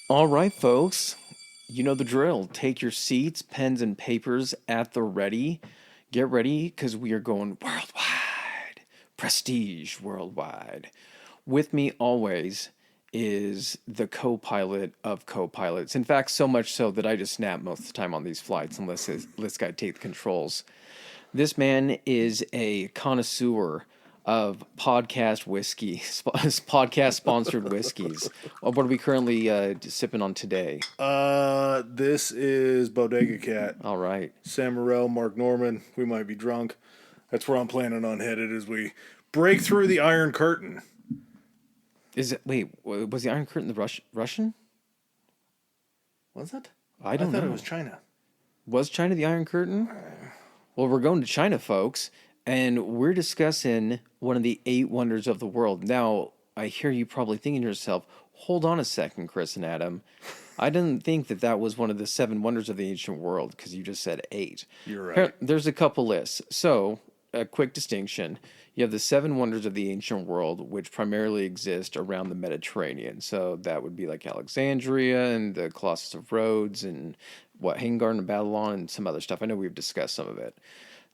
All right, folks. You know the drill. Take your seats, pens, and papers at the ready. Get ready because we are going worldwide. Prestige worldwide. With me always is the co pilot of co pilots. In fact, so much so that I just nap most of the time on these flights unless this guy take the controls. This man is a connoisseur of podcast whiskey, podcast sponsored whiskeys. What are we currently sipping on today? This is Bodega Cat. All right. Sam Morrell, Mark Norman. We might be drunk. That's where I'm planning on headed as we break through the Iron Curtain. Is it? Wait, was the Iron Curtain the Russian? Was it? I don't know. I thought it was China. Was China the Iron Curtain? Well, we're going to China, folks, and we're discussing one of the 8 wonders of the world. Now, I hear you probably thinking to yourself, hold on a second, Chris and Adam. I didn't think that was one of the 7 wonders of the ancient world because you just said 8. You're right. There's a couple lists. So, a quick distinction. You have the 7 wonders of the ancient world, which primarily exist around the Mediterranean. So that would be like Alexandria and the Colossus of Rhodes and Hanging Garden of Babylon and some other stuff. I know we've discussed some of it.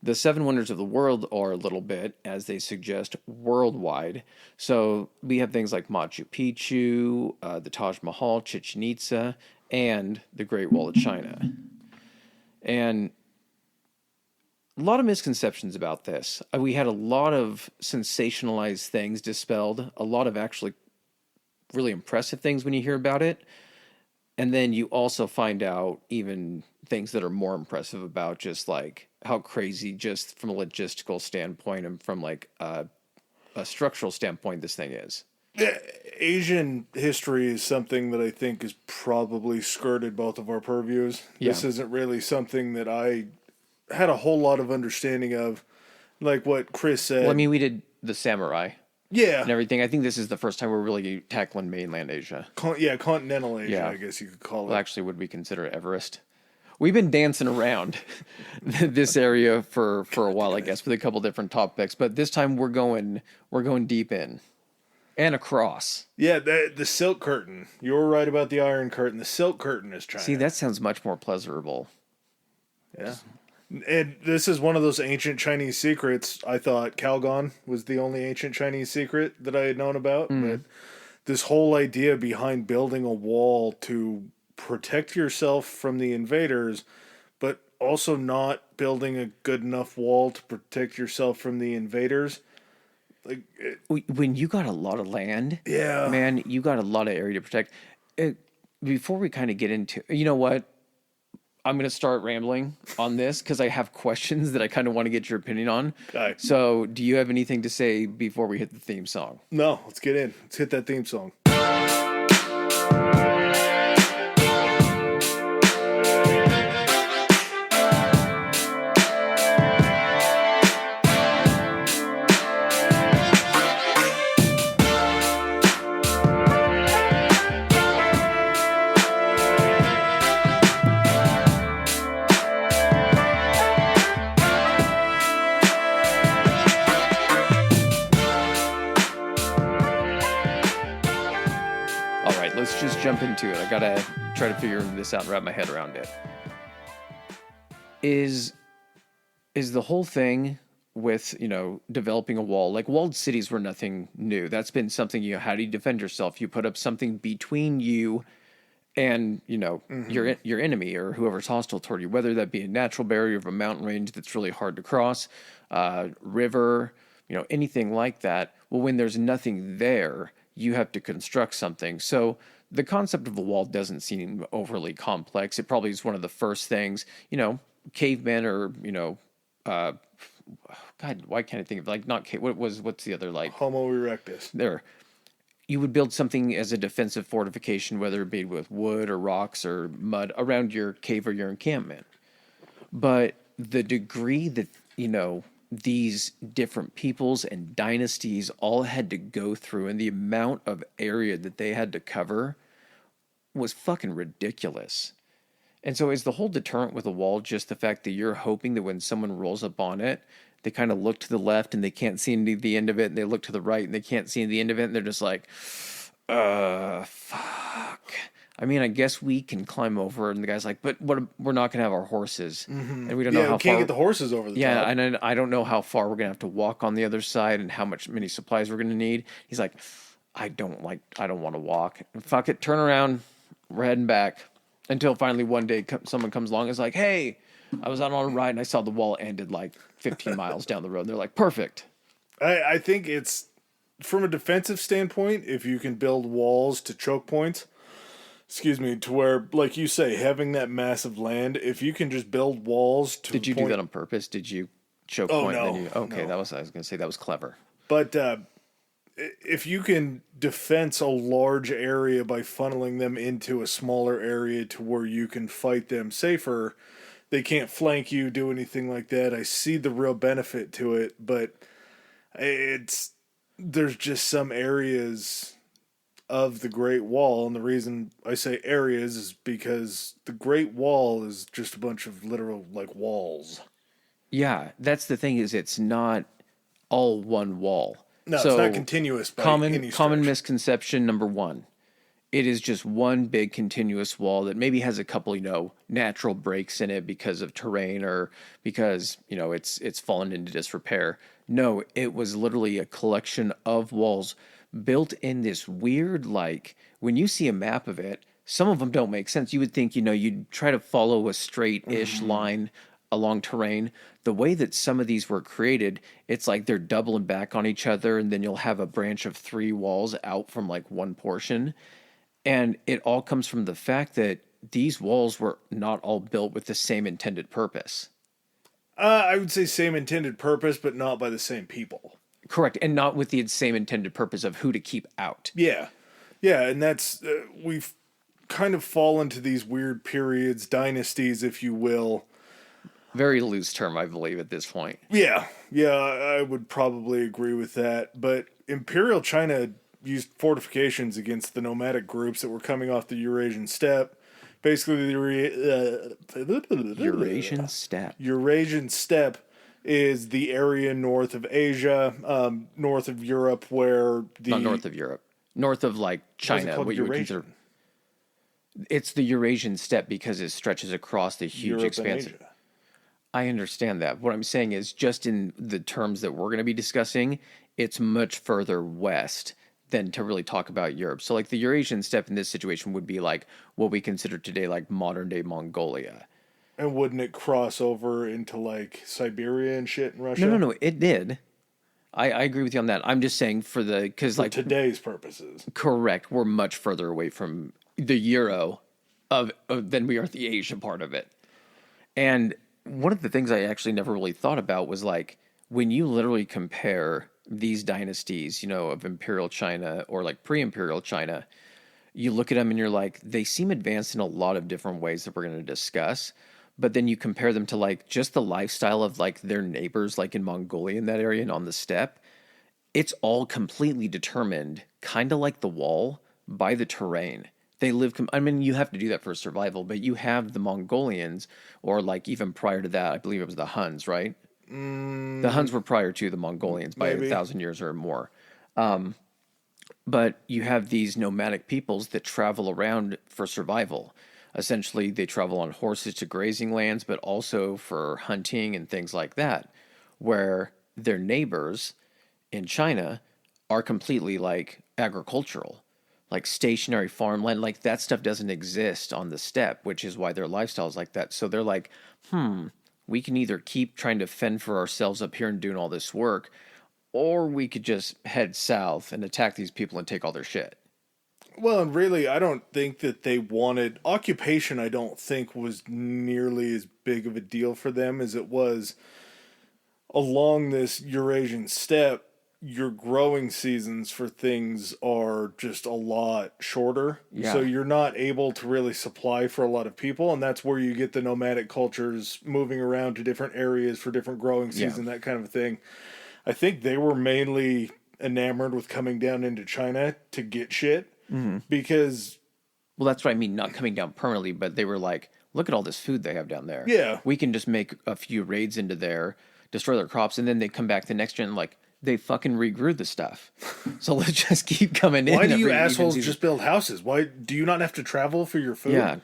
The 7 wonders of the world are a little bit, as they suggest, worldwide. So we have things like Machu Picchu, the Taj Mahal, Chichen Itza, and the Great Wall of China. And a lot of misconceptions about this. We had a lot of sensationalized things dispelled, a lot of actually really impressive things when you hear about it. And then you also find out even things that are more impressive about just like how crazy, just from a logistical standpoint and from like a structural standpoint, this thing is. Asian history is something that I think is probably skirted both of our purviews. Yeah. This isn't really something that I had a whole lot of understanding of, like what Chris said. Well, I mean, we did the samurai. Yeah. And everything. I think this is the first time we're really tackling mainland Asia. Continental Asia, Yeah. I guess you could call it. Well, actually, would we consider Everest? We've been dancing around this area for a while, I guess, with a couple different topics. But this time we're going deep in and across. Yeah, the Silk Curtain. You were right about the Iron Curtain. The Silk Curtain is China. See, that sounds much more pleasurable. Yeah. And this is one of those ancient Chinese secrets. I thought Calgon was the only ancient Chinese secret that I had known about. But this whole idea behind building a wall to protect yourself from the invaders, but also not building a good enough wall to protect yourself from the invaders. When you got a lot of land, Yeah. man, you got a lot of area to protect. Before we kind of get into, you know what? I'm going to start rambling on this because I have questions that I kind of want to get your opinion on. Okay. So, do you have anything to say before we hit the theme song? No, let's get in. Let's hit that theme song. All right, let's just jump into it. I gotta try to figure this out and wrap my head around it. Is the whole thing with, developing a wall, like walled cities were nothing new. That's been something, how do you defend yourself? You put up something between you and, your enemy or whoever's hostile toward you, whether that be a natural barrier of a mountain range that's really hard to cross, river, anything like that. Well, when there's nothing there, you have to construct something. So the concept of a wall doesn't seem overly complex. It probably is one of the first things, cavemen or, God, why can't I think of not cave? What's the other Homo erectus. there? You would build something as a defensive fortification, whether it be with wood or rocks or mud around your cave or your encampment. But the degree that, these different peoples and dynasties all had to go through and the amount of area that they had to cover was fucking ridiculous. And so is the whole deterrent with a wall just the fact that you're hoping that when someone rolls up on it, they kind of look to the left and they can't see the end of it, and they look to the right and they can't see the end of it, and they're just like, fuck. I mean, I guess we can climb over. And the guy's like, but what? We're not gonna have our horses, and we don't know Yeah, how we can't far. get the horses over the Yeah, top. and I don't know how far we're gonna have to walk on the other side, and how many supplies we're gonna need. He's like, I don't want to walk. Fuck it, turn around. We're heading back. Until finally one day, someone comes along and is like, hey, I was out on a ride and I saw the wall ended like 15 miles down the road. And they're like, perfect. I think it's from a defensive standpoint, if you can build walls to choke points, excuse me, to where, like you say, having that massive land, if you can just build walls to Did a you do point. that on purpose? Did you choke Oh point and then no, you? Okay, no. I was gonna say that was clever. But if you can defense a large area by funneling them into a smaller area to where you can fight them safer, they can't flank you, do anything like that. I see the real benefit to it, but it's there's just some areas of the Great Wall, and the reason I say areas is because the Great Wall is just a bunch of literal like walls. Yeah, that's the thing is it's not all one wall. No, it's not So continuous by common any common stretch. misconception number one. It is just one big continuous wall that maybe has a couple, natural breaks in it because of terrain or because, it's fallen into disrepair. No, it was literally a collection of walls built in this weird, like, when you see a map of it, some of them don't make sense. You would think, you'd try to follow a straight-ish line along terrain. The way that some of these were created, it's like they're doubling back on each other, and then you'll have a branch of three walls out from like one portion. And it all comes from the fact that these walls were not all built with the same intended purpose. I would say same intended purpose, but not by the same people. Correct. And not with the same intended purpose of who to keep out. Yeah, yeah, and that's we've kind of fallen to these weird periods, dynasties, if you will. Very loose term, I believe, at this point. Yeah, yeah, I would probably agree with that. But Imperial China used fortifications against the nomadic groups that were coming off the Eurasian steppe. Basically, Eurasian steppe. Eurasian steppe is the area north of Asia, north of Europe, where the Not north of Europe. North of like why is it China, called what you would Eurasian? consider. It's the Eurasian steppe because it stretches across the huge Europe and expanse. Asia. I understand that. What I'm saying is, just in the terms that we're going to be discussing, it's much further west than to really talk about Europe. So, like, the Eurasian steppe in this situation would be like what we consider today, like modern day Mongolia. And wouldn't it cross over into like Siberia and shit in Russia? No, it did. I agree with you on that. I'm just saying because, For like, today's purposes. correct, we're much further away from the Euro than we are the Asia part of it. And one of the things I actually never really thought about was like when you literally compare these dynasties, of Imperial China or like pre-Imperial China, you look at them and you're like, they seem advanced in a lot of different ways that we're going to discuss. But then you compare them to like just the lifestyle of like their neighbors, like in Mongolia in that area and on the steppe. It's all completely determined, kind of like the wall, by the terrain. They live, I mean, you have to do that for survival, but you have the Mongolians, or like even prior to that, I believe it was the Huns, right? The Huns were prior to the Mongolians by Maybe. 1,000 years or more. But you have these nomadic peoples that travel around for survival. Essentially, they travel on horses to grazing lands, but also for hunting and things like that, where their neighbors in China are completely like agricultural, like stationary farmland. Like that stuff doesn't exist on the steppe, which is why their lifestyle is like that. So they're like, we can either keep trying to fend for ourselves up here and doing all this work, or we could just head south and attack these people and take all their shit. Well, and really, I don't think that they wanted occupation. I don't think was nearly as big of a deal for them as it was along this Eurasian steppe. Your growing seasons for things are just a lot shorter. Yeah. So you're not able to really supply for a lot of people. And that's where you get the nomadic cultures moving around to different areas for different growing season, that kind of thing. I think they were mainly enamored with coming down into China to get shit because, Well, that's what I mean, not coming down permanently, but they were like, look at all this food they have down there. Yeah. We can just make a few raids into there, destroy their crops, and then they come back the next gen like, they fucking regrew the stuff. So let's just keep coming in. Why do you every even assholes season. just build houses? Why do you not have to travel for your food? Yeah.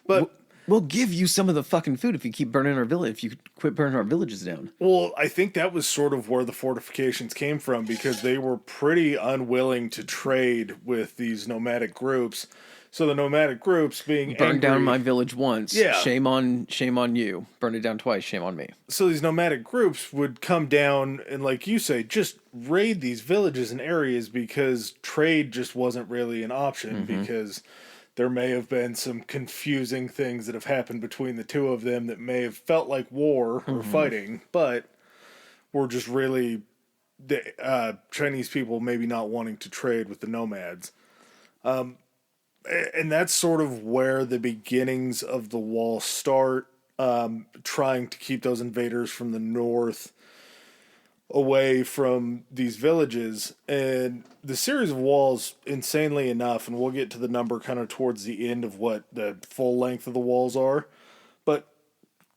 But We'll give you some of the fucking food if you keep burning our village. If you quit burning our villages down. well, I think that was sort of where the fortifications came from because they were pretty unwilling to trade with these nomadic groups. So the nomadic groups being Burn down angry, my village once. Yeah. Shame on you. Burn it down twice. Shame on me. so these nomadic groups would come down and, like you say, just raid these villages and areas because trade just wasn't really an option because there may have been some confusing things that have happened between the two of them that may have felt like war or fighting, but were just really the Chinese people maybe not wanting to trade with the nomads. And that's sort of where the beginnings of the wall start, trying to keep those invaders from the north away from these villages. And the series of walls, insanely enough, and we'll get to the number kind of towards the end of what the full length of the walls are, but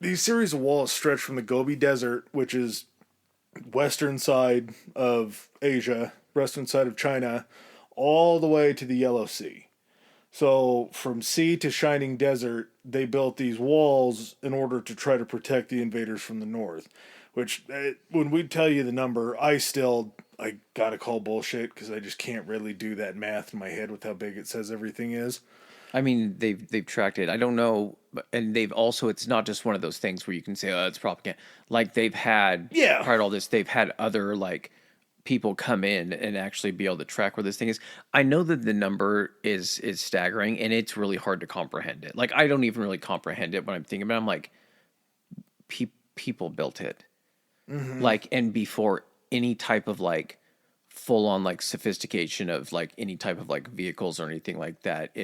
these series of walls stretch from the Gobi Desert, which is western side of Asia, western side of China, all the way to the Yellow Sea. So from sea to shining desert, they built these walls in order to try to protect the invaders from the north. Which, when we tell you the number, I gotta call bullshit because I just can't really do that math in my head with how big it says everything is. I mean, they've tracked it. I don't know, and they've also. It's not just one of those things where you can say, "Oh, it's propaganda." Like they've had, prior to all this, they've had other like people come in and actually be able to track where this thing is. I know that the number is staggering, and it's really hard to comprehend it. Like I don't even really comprehend it when I'm thinking about it. I'm like, people built it, like, and before any type of like full on like sophistication of like any type of like vehicles or anything like that.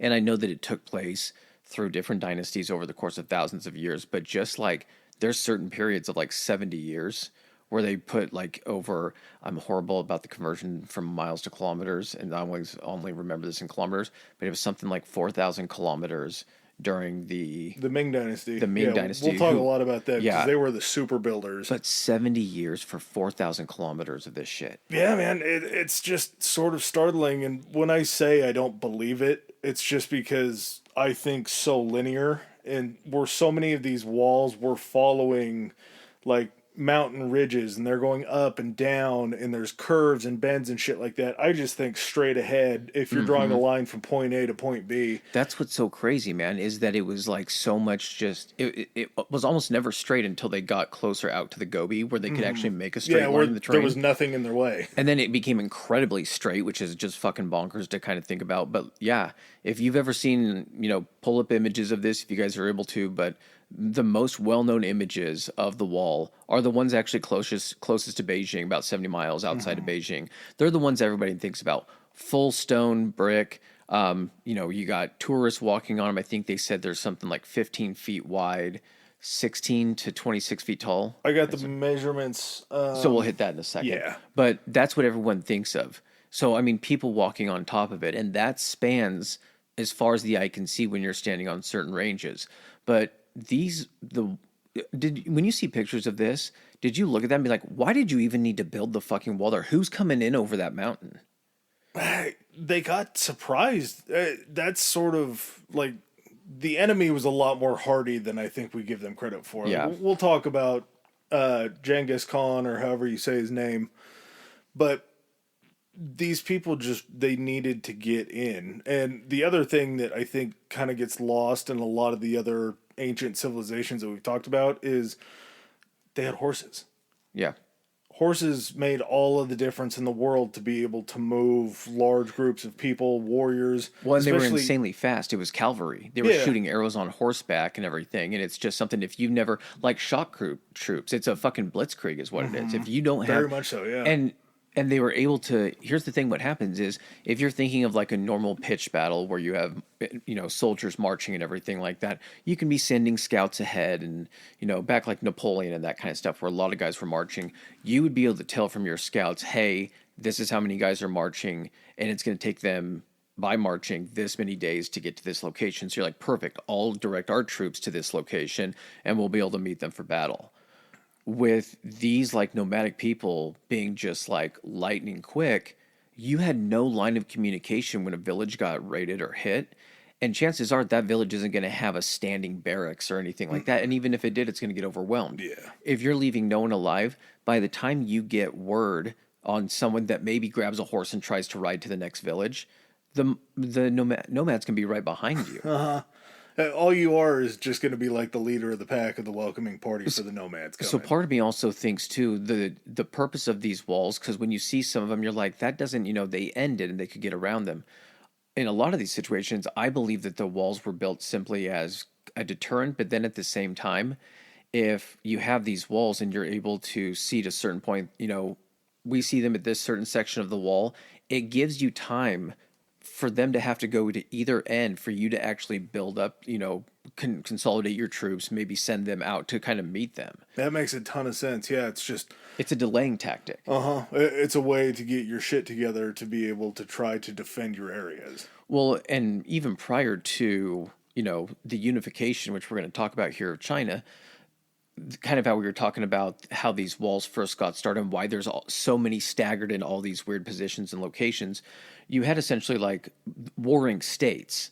And I know that it took place through different dynasties over the course of thousands of years, but just like there's certain periods of like 70 years where they put like over, I'm horrible about the conversion from miles to kilometers, and I always only remember this in kilometers, but it was something like 4,000 kilometers during the Ming Dynasty. The Ming Dynasty. We'll talk a lot about that because they were the super builders. But 70 years for 4,000 kilometers of this shit. Yeah, man, it's just sort of startling. And when I say I don't believe it, it's just because I think so linear. And where so many of these walls were following like mountain ridges and they're going up and down and there's curves and bends and shit like that. I just think straight ahead if you're drawing a line from point A to point B. That's what's so crazy, man, is that it was like so much just it was almost never straight until they got closer out to the Gobi where they could actually make a straight line in the terrain. There was nothing in their way. And then it became incredibly straight, which is just fucking bonkers to kind of think about. But yeah, if you've ever seen, pull up images of this, if you guys are able to, but the most well-known images of the wall are the ones actually closest to Beijing, about 70 miles outside of Beijing. They're the ones everybody thinks about. Full stone brick. You got tourists walking on them. I think they said there's something like 15 feet wide, 16 to 26 feet tall. I got the measurements. So we'll hit that in a second. Yeah. But that's what everyone thinks of. So, I mean, people walking on top of it, and that spans as far as the eye can see when you're standing on certain ranges. But when you see pictures of this, did you look at that and be like, why did you even need to build the fucking wall there? Who's coming in over that mountain? They got surprised. That's sort of like the enemy was a lot more hardy than I think we give them credit for. Yeah. We'll talk about Genghis Khan or however you say his name, but these people they needed to get in. And the other thing that I think kind of gets lost in a lot of the other ancient civilizations that we've talked about is they had horses. Yeah. Horses made all of the difference in the world to be able to move large groups of people, warriors. Well, and they were insanely fast. It was cavalry. They were shooting arrows on horseback and everything. And it's just something, if you've never, like shock troops, it's a fucking blitzkrieg is what it is. If you don't have... Very much so, yeah. And they were able to, here's the thing, what happens is, if you're thinking of like a normal pitched battle where you have, soldiers marching and everything like that, you can be sending scouts ahead and, back like Napoleon and that kind of stuff where a lot of guys were marching, you would be able to tell from your scouts, hey, this is how many guys are marching and it's going to take them by marching this many days to get to this location. So you're like, perfect, I'll direct our troops to this location and we'll be able to meet them for battle. with these like nomadic people being just like lightning quick, you had no line of communication when a village got raided or hit. And chances are that village isn't going to have a standing barracks or anything like that. And even if it did, it's going to get overwhelmed. Yeah. If you're leaving no one alive, by the time you get word on someone that maybe grabs a horse and tries to ride to the next village, the nomads can be right behind you. All you are is just going to be like the leader of the pack of the welcoming party for the nomads So coming. part of me also thinks too the purpose of these walls, because when you see some of them, you're like, that doesn't, they ended and they could get around them. In a lot of these situations, I believe that the walls were built simply as a deterrent, but then at the same time, if you have these walls and you're able to see at a certain point, we see them at this certain section of the wall, it gives you time for them to have to go to either end for you to actually build up, consolidate your troops, maybe send them out to kind of meet them. That makes a ton of sense. Yeah, it's just It's a delaying tactic. it's a way to get your shit together to be able to try to defend your areas. Well, and even prior to, the unification, which we're going to talk about here of China, kind of how we were talking about how these walls first got started and why there's so many staggered in all these weird positions and locations. You had essentially like warring states.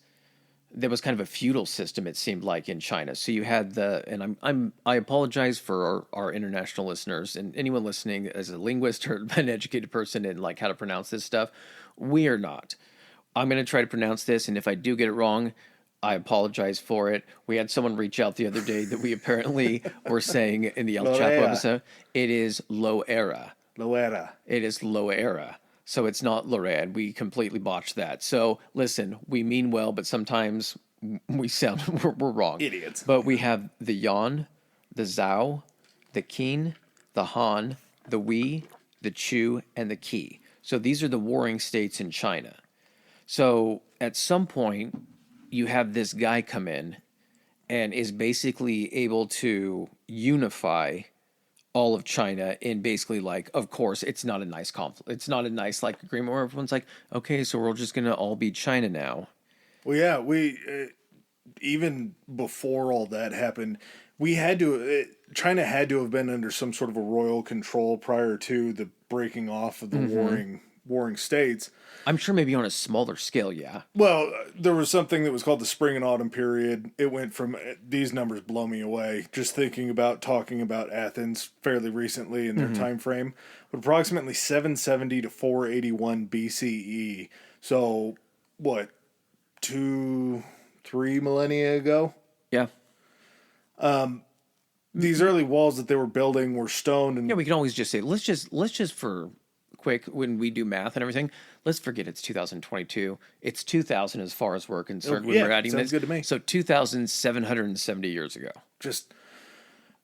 There was kind of a feudal system, it seemed like, in China. So you had I apologize for our international listeners and anyone listening as a linguist or an educated person in like how to pronounce this stuff. We are not. I'm going to try to pronounce this, and if I do get it wrong, I apologize for it. We had someone reach out the other day that we apparently were saying in the El Chapo Loera. episode. It is Loera. Loera. It is Loera. So it's not Lorraine. We completely botched that. So listen, we mean well, but sometimes we sound we're wrong. Idiots. But we have the Yan, the Zhao, the Qin, the Han, the Wei, the Chu, and the Qi. So these are the warring states in China. So at some point, you have this guy come in and is basically able to unify all of China in basically like, of course, it's not a nice conflict. It's not a nice like agreement where everyone's like, okay, so we're just gonna all be China now. Well, yeah, we even before all that happened, we had to. China had to have been under some sort of a royal control prior to the breaking off of the warring states. I'm sure maybe on a smaller scale, yeah. Well, there was something that was called the spring and autumn period. It went from these numbers blow me away. Just thinking about talking about Athens fairly recently in their time frame, but approximately 770 to 481 BCE. So, what, 2, 3 millennia ago? Yeah. These early walls that they were building were stone and Yeah, we can always just say, let's just for quick, when we do math and everything, let's forget it's 2022. It's 2000 as far as we're concerned when we're adding sounds this. good to me. So 2,770 years ago. just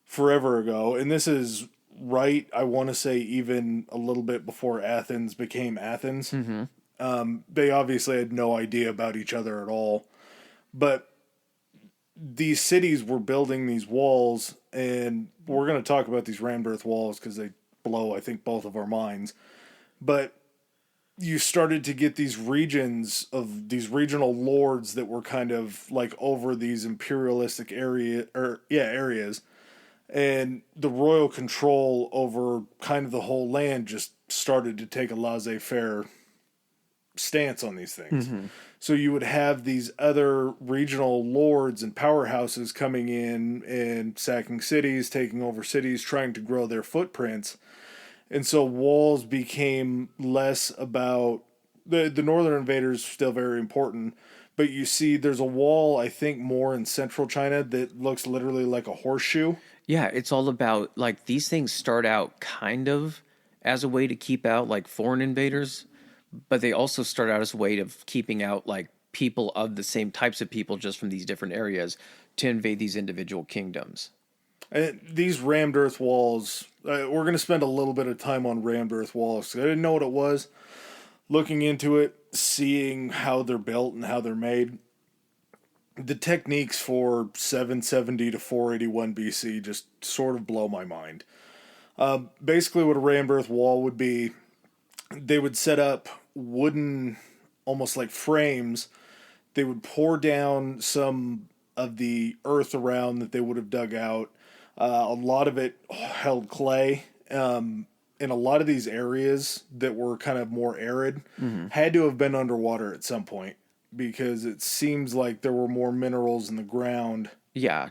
forever ago. And this is right, I want to say, even a little bit before Athens became Athens. They obviously had no idea about each other at all. But these cities were building these walls, and we're going to talk about these rammed earth walls because they blow, I think, both of our minds. But you started to get these regions of these regional lords that were kind of like over these imperialistic areas, and the royal control over kind of the whole land just started to take a laissez-faire stance on these things. So you would have these other regional lords and powerhouses coming in and sacking cities, taking over cities, trying to grow their footprints. And so walls became less about the northern invaders, still very important, but you see there's a wall, I think, more in central China that looks literally like a horseshoe. Yeah, it's all about like these things start out kind of as a way to keep out like foreign invaders, but they also start out as a way of keeping out like people of the same types of people just from these different areas to invade these individual kingdoms. And these rammed earth walls, we're going to spend a little bit of time on rammed earth walls. I didn't know what it was. Looking into it, seeing how they're built and how they're made, the techniques for 770 to 481 BC just sort of blow my mind. Basically, what a rammed earth wall would be, they would set up wooden, almost like frames. They would pour down some of the earth around that they would have dug out. A lot of it held clay. And a lot of these areas that were kind of more arid had to have been underwater at some point because it seems like there were more minerals in the ground Yeah.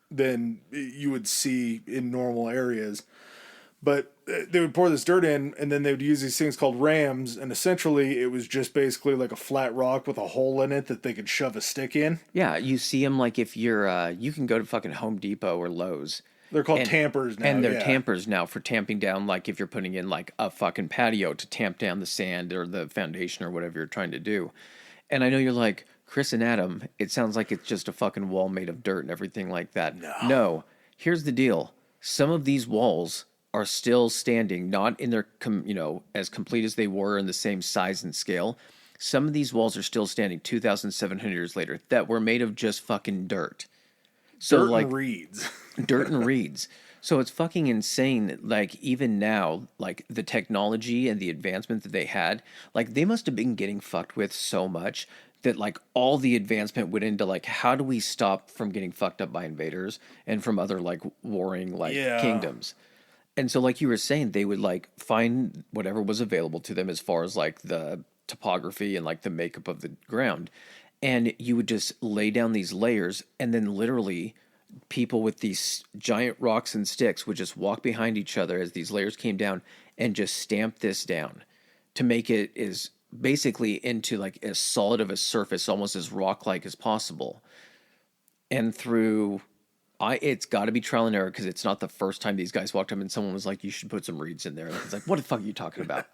than you would see in normal areas. But they would pour this dirt in, and then they would use these things called rams, and essentially it was just basically like a flat rock with a hole in it that they could shove a stick in. Yeah, you see them like if you're you can go to fucking Home Depot or Lowe's. They're called And tampers now. and they're Yeah. tampers now for tamping down, like if you're putting in like a fucking patio to tamp down the sand or the foundation or whatever you're trying to do. And I know you're like, Chris and Adam, it sounds like it's just a fucking wall made of dirt and everything like that. No. Here's the deal. Some of these walls are still standing, not in their as complete as they were in the same size and scale. Some of these walls are still standing 2,700 years later that were made of just fucking dirt. So Dirt like and reeds. dirt and reeds. So it's fucking insane that, like, even now, like, the technology and the advancement that they had, like, they must have been getting fucked with so much that, like, all the advancement went into, like, how do we stop from getting fucked up by invaders and from other, like, warring, like, Yeah. kingdoms? And so, like you were saying, they would, like, find whatever was available to them as far as, like, the topography and, like, the makeup of the ground. And you would just lay down these layers, and then literally people with these giant rocks and sticks would just walk behind each other as these layers came down and just stamp this down to make it as basically into like as solid of a surface, almost as rock-like as possible. And through it's got to be trial and error because it's not the first time these guys walked up and someone was like, you should put some reeds in there. And it's like, what the fuck are you talking about?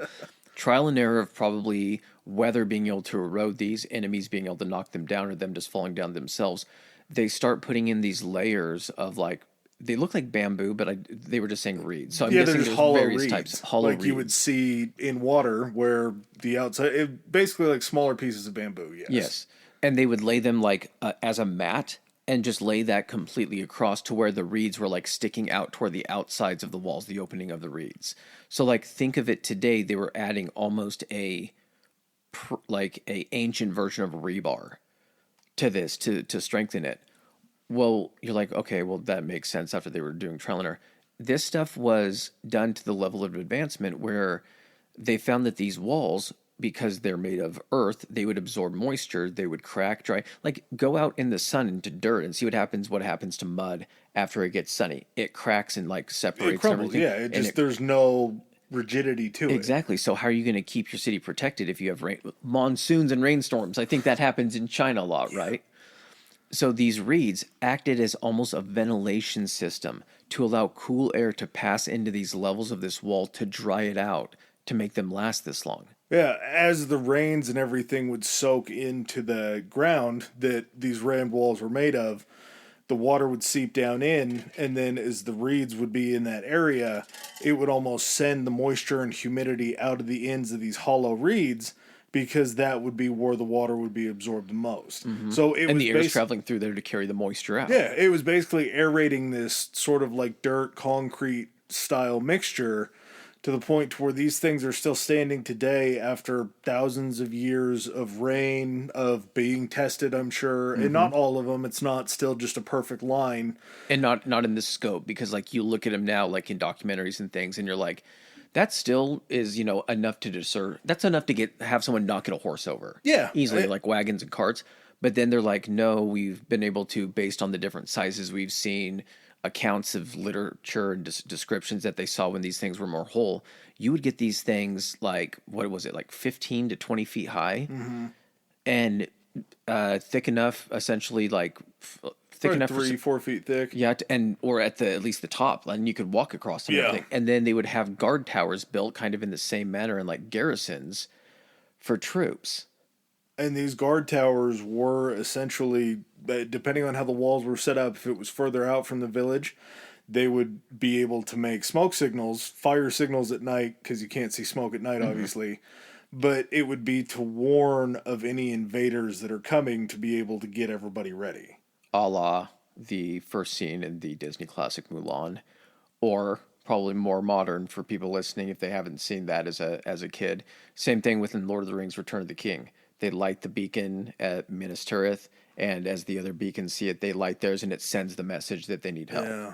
Trial and error of probably weather being able to erode these, enemies being able to knock them down, or them just falling down themselves. They start putting in these layers of like, they look like bamboo, but they were just saying reeds. So I'm guessing there's hollow various reeds, types. Hollow like reeds. you would see in water, where the outside, basically like smaller pieces of bamboo. Yes. Yes. And they would lay them like as a mat and just lay that completely across to where the reeds were like sticking out toward the outsides of the walls, the opening of the reeds. So like think of it today, they were adding almost like a ancient version of rebar to this to strengthen it. Well, you're like, okay, well that makes sense after they were doing trial and error. This stuff was done to the level of advancement where they found that these walls, because they're made of earth, they would absorb moisture, they would crack, dry. Like go out in the sun into dirt and see what happens to mud after it gets sunny. It cracks and like separates It crumbles. everything. Yeah. There's no rigidity to it. Exactly. So how are you going to keep your city protected if you have monsoons and rainstorms? I think that happens in China a lot, right? So these reeds acted as almost a ventilation system to allow cool air to pass into these levels of this wall to dry it out to make them last this long. Yeah, as the rains and everything would soak into the ground that these rammed walls were made of, the water would seep down in, and then as the reeds would be in that area, it would almost send the moisture and humidity out of the ends of these hollow reeds, because that would be where the water would be absorbed the most. Mm-hmm. So it and was the air's traveling through there to carry the moisture out. Yeah, it was basically aerating this sort of like dirt concrete style mixture to the point to where these things are still standing today after thousands of years of rain, of being tested, I'm sure. And not all of them. It's not still just a perfect line. And not in the scope, because like you look at them now, like in documentaries and things, and you're like, that still is, enough to deter. That's enough to have someone knock a horse over. Yeah. Easily, like wagons and carts. But then they're like, no, we've been able to, based on the different sizes we've seen, accounts of literature and descriptions that they saw when these things were more whole, you would get these things like, what was it, like 15 to 20 feet high, and thick enough, essentially like thick enough 3-4 feet thick. Yeah, or at least the top, and you could walk across them. Yeah. And then they would have guard towers built kind of in the same manner and like garrisons for troops. And these guard towers were essentially, depending on how the walls were set up, if it was further out from the village, they would be able to make smoke signals, fire signals at night, because you can't see smoke at night, obviously. But it would be to warn of any invaders that are coming, to be able to get everybody ready. A la the first scene in the Disney classic Mulan, or probably more modern for people listening if they haven't seen that as a kid. Same thing within Lord of the Rings: Return of the King. They light the beacon at Minas Tirith, and as the other beacons see it, they light theirs, and it sends the message that they need help. Yeah.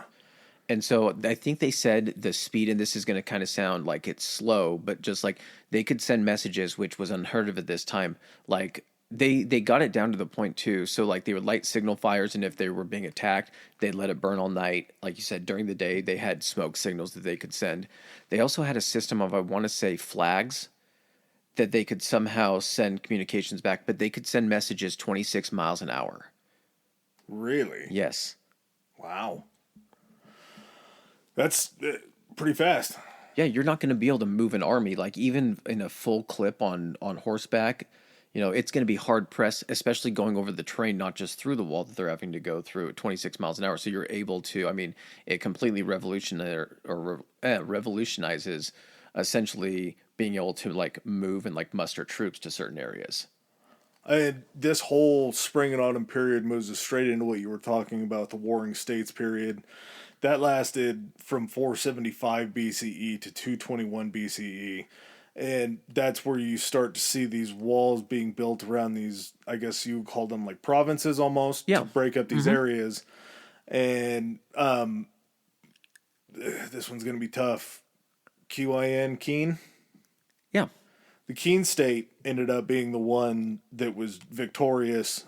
And so I think they said the speed, and this is going to kind of sound like it's slow, but just like they could send messages, which was unheard of at this time. Like they got it down to the point too. So like they would light signal fires, and if they were being attacked, they'd let it burn all night. Like you said, during the day, they had smoke signals that they could send. They also had a system of, I want to say, flags that they could somehow send communications back, but they could send messages 26 miles an hour. Really? Yes. Wow. That's pretty fast. Yeah, you're not going to be able to move an army like even in a full clip on horseback. It's going to be hard pressed, especially going over the terrain, not just through the wall that they're having to go through at 26 miles an hour. So you're able to, I mean, it completely revolutionizes essentially being able to like move and like muster troops to certain areas. And this whole spring and autumn period moves us straight into what you were talking about, the Warring States period. That lasted from 475 BCE to 221 BCE. And that's where you start to see these walls being built around these, I guess you would call them like provinces almost, Yeah. to break up these areas. And this one's going to be tough. Keen? Yeah. The Keen state ended up being the one that was victorious.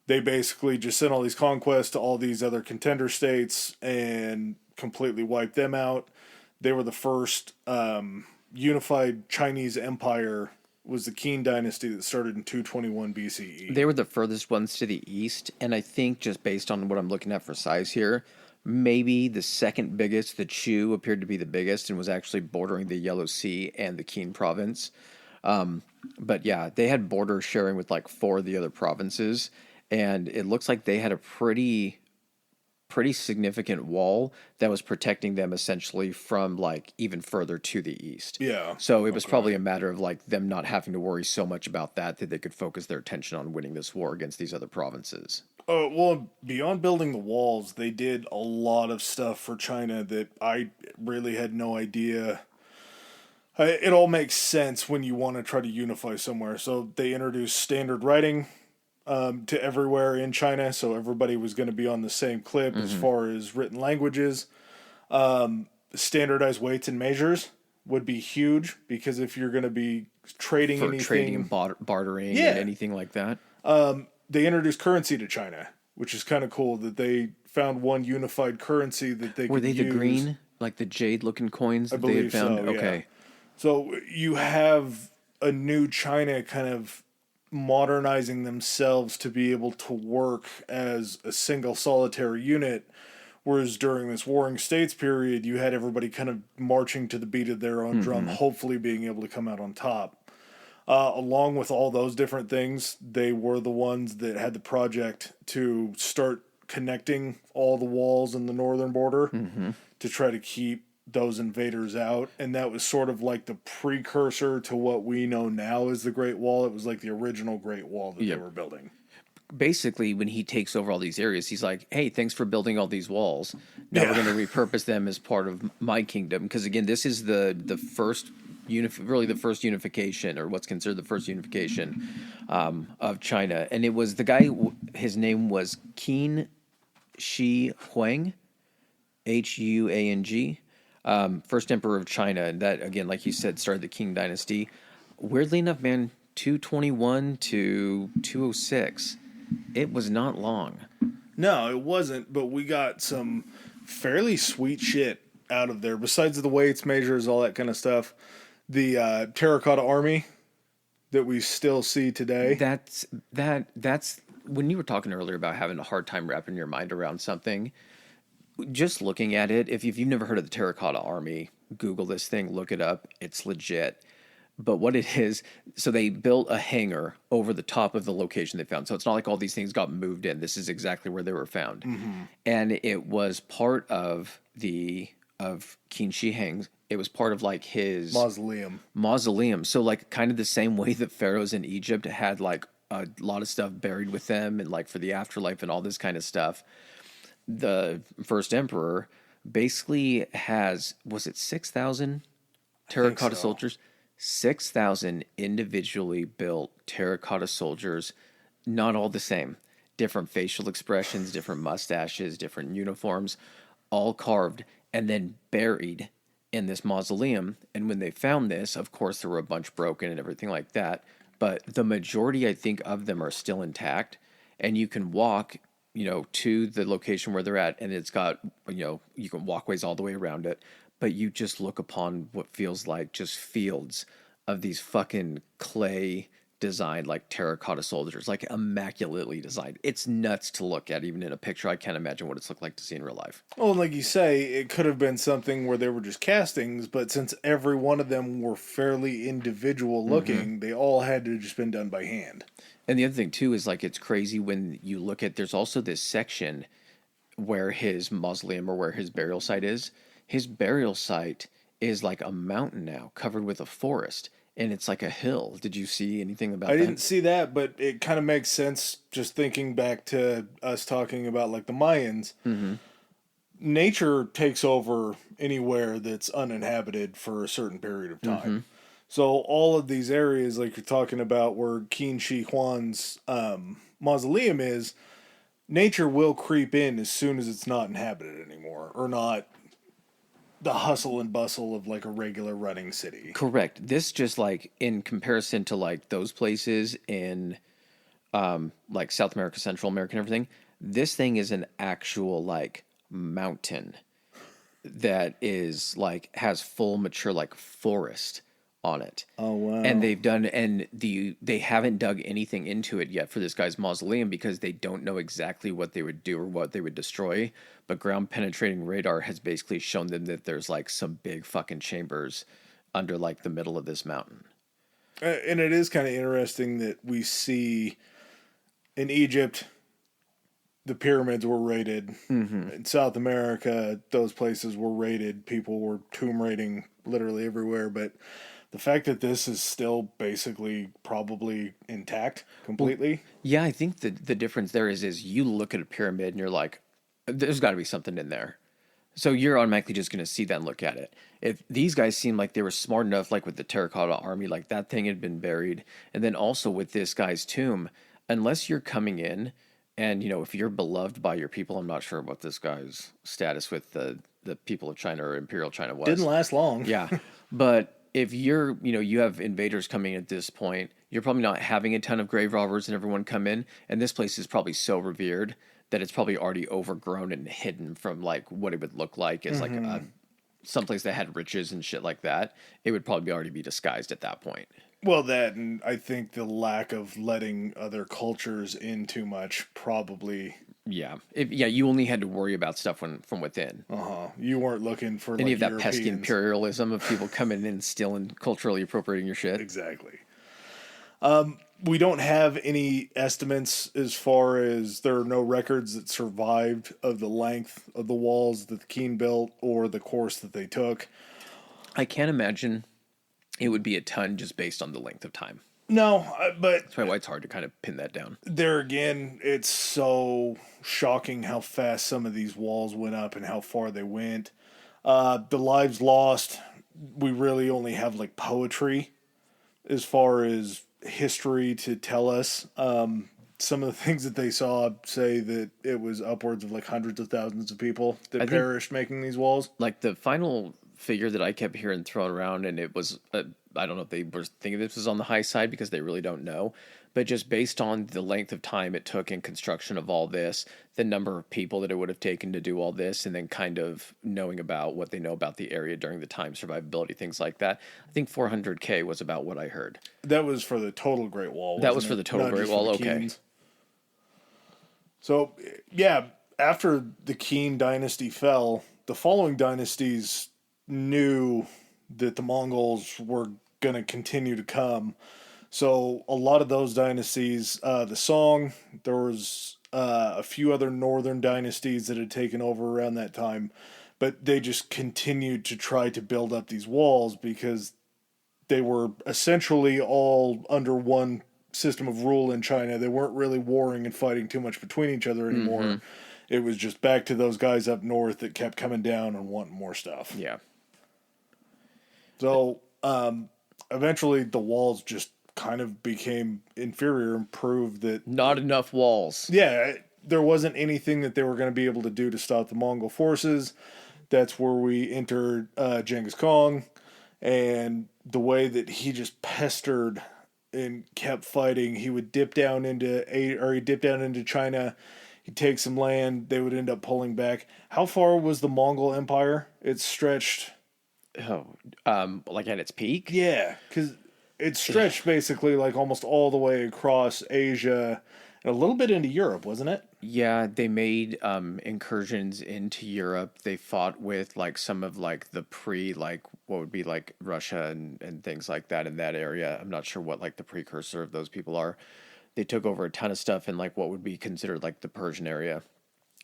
They basically just sent all these conquests to all these other contender states and completely wiped them out. They were the first unified Chinese empire, was the Qin dynasty that started in 221 BCE. They were the furthest ones to the east, and I think just based on what I'm looking at for size here, maybe the second biggest, the Chu, appeared to be the biggest and was actually bordering the Yellow Sea and the Qin province. But yeah, they had border sharing with like four of the other provinces, and it looks like they had a pretty significant wall that was protecting them essentially from like even further to the east. Yeah. So it was probably a matter of like them not having to worry so much about that they could focus their attention on winning this war against these other provinces. Well, beyond building the walls, they did a lot of stuff for China that I really had no idea. It all makes sense when you want to try to unify somewhere. So they introduced standard writing to everywhere in China, so everybody was going to be on the same clip as far as written languages. Standardized weights and measures would be huge, because if you're going to be trading For anything, trading and bartering and anything like that. they introduced currency to China, which is kind of cool that they found one unified currency that they Were could they the use. green, like the jade-looking coins I that they had believe found? so, yeah. Okay. So you have a new China kind of modernizing themselves to be able to work as a single solitary unit, whereas during this Warring States period, you had everybody kind of marching to the beat of their own drum, hopefully being able to come out on top. Along with all those different things, they were the ones that had the project to start connecting all the walls in the northern border to try to keep those invaders out. And that was sort of like the precursor to what we know now as the Great Wall. It was like the original Great Wall that they were building. Basically, when he takes over all these areas, he's like, hey, thanks for building all these walls. Now we're going to repurpose them as part of my kingdom. Because again, this is the first really the first unification, or what's considered the first unification of China. And it was the guy, his name was Qin Shi Huang, Huang, first emperor of China. And that, again, like you said, started the Qing dynasty. Weirdly enough, man, 221 to 206. It was not long. No, it wasn't, but we got some fairly sweet shit out of there. Besides the weights, measures, all that kind of stuff. The terracotta army that we still see today. That's when you were talking earlier about having a hard time wrapping your mind around something. Just looking at it, if you've never heard of the terracotta army, Google this thing, look it up. It's legit. But what it is, so they built a hangar over the top of the location they found. So it's not like all these things got moved in. This is exactly where they were found. And it was part of Qin Shi Huang's. It was part of like his mausoleum. So like kind of the same way that pharaohs in Egypt had like a lot of stuff buried with them, and like for the afterlife and all this kind of stuff. The first emperor basically has, was it 6,000 terracotta soldiers? 6,000 individually built terracotta soldiers, not all the same. Different facial expressions, different mustaches, different uniforms, all carved and then buried in this mausoleum. And when they found this, of course, there were a bunch broken and everything like that. But the majority, I think, of them are still intact. And you can walk, to the location where they're at. And it's got, you can walkways all the way around it. But you just look upon what feels like just fields of these fucking clay designed like terracotta soldiers, like immaculately designed. It's nuts to look at, even in a picture. I can't imagine what it's looked like to see in real life. Well, and like you say, it could have been something where they were just castings, but since every one of them were fairly individual looking, they all had to just been done by hand. And the other thing too is like it's crazy when you look at there's also this section where his mausoleum or where his burial site is. His burial site is like a mountain now covered with a forest and it's like a hill. Did you see anything about I that? didn't see that, but it kind of makes sense just thinking back to us talking about like the Mayans. Nature takes over anywhere that's uninhabited for a certain period of time. So all of these areas, like you're talking about where Qin Shi Huang's mausoleum is, nature will creep in as soon as it's not inhabited anymore, or not the hustle and bustle of like a regular running city. Correct. This just like in comparison to like those places in like South America, Central America and everything, this thing is an actual like mountain that is like has full mature like forest on it. Oh wow. And they haven't dug anything into it yet for this guy's mausoleum because they don't know exactly what they would do or what they would destroy. But ground penetrating radar has basically shown them that there's like some big fucking chambers under like the middle of this mountain. And it is kind of interesting that we see in Egypt the pyramids were raided. In South America, those places were raided. People were tomb raiding literally everywhere. But the fact that this is still basically probably intact completely. Well, yeah, I think the difference there is you look at a pyramid and you're like, there's got to be something in there. So you're automatically just going to see that and look at it. If these guys seem like they were smart enough, like with the terracotta army, like that thing had been buried. And then also with this guy's tomb, unless you're coming in and, if you're beloved by your people, I'm not sure what this guy's status with the people of China or Imperial China was. Didn't last long. Yeah. But if you're, you have invaders coming at this point, you're probably not having a ton of grave robbers and everyone come in. And this place is probably so revered that it's probably already overgrown and hidden from like what it would look like as like someplace that had riches and shit like that. It would probably already be disguised at that point. Well, that, and I think the lack of letting other cultures in too much probably. Yeah. You only had to worry about stuff from within. You weren't looking for any like of that pesky Europeans. imperialism of people coming in and stealing, culturally appropriating your shit. Exactly. We don't have any estimates as far as there are no records that survived of the length of the walls that the Qin built or the course that they took. I can't imagine it would be a ton just based on the length of time. No, but that's why it's hard to kind of pin that down. There again, it's so shocking how fast some of these walls went up and how far they went. The lives lost, we really only have like poetry as far as history to tell us. Some of the things that they saw say that it was upwards of like hundreds of thousands of people that perished making these walls. Like the final figure that I kept hearing thrown around, and it was I don't know if they were thinking this was on the high side because they really don't know, but just based on the length of time it took in construction of all this, the number of people that it would have taken to do all this, and then kind of knowing about what they know about the area during the time, survivability, things like that. I think 400K was about what I heard. That was for the total Great Wall. That was for the total Great Wall. Okay. So yeah, after the Qin dynasty fell, the following dynasties knew that the Mongols were going to continue to come. So a lot of those dynasties, the Song, there was a few other northern dynasties that had taken over around that time, but they just continued to try to build up these walls because they were essentially all under one system of rule in China. They weren't really warring and fighting too much between each other anymore. It was just back to those guys up north that kept coming down and wanting more stuff. Yeah. So eventually the walls just kind of became inferior and proved that... Not enough walls. Yeah, there wasn't anything that they were going to be able to do to stop the Mongol forces. That's where we entered Genghis Khan, and the way that he just pestered and kept fighting. He would dip down into he'd dip down into China. He'd take some land. They would end up pulling back. How far was the Mongol Empire? It stretched. Oh, like at its peak? Yeah, because it stretched basically like almost all the way across Asia and a little bit into Europe, wasn't it? Yeah, they made incursions into Europe. They fought with like some of like the like what would be like Russia and things like that in that area. I'm not sure what like the precursor of those people are. They took over a ton of stuff in like what would be considered like the Persian area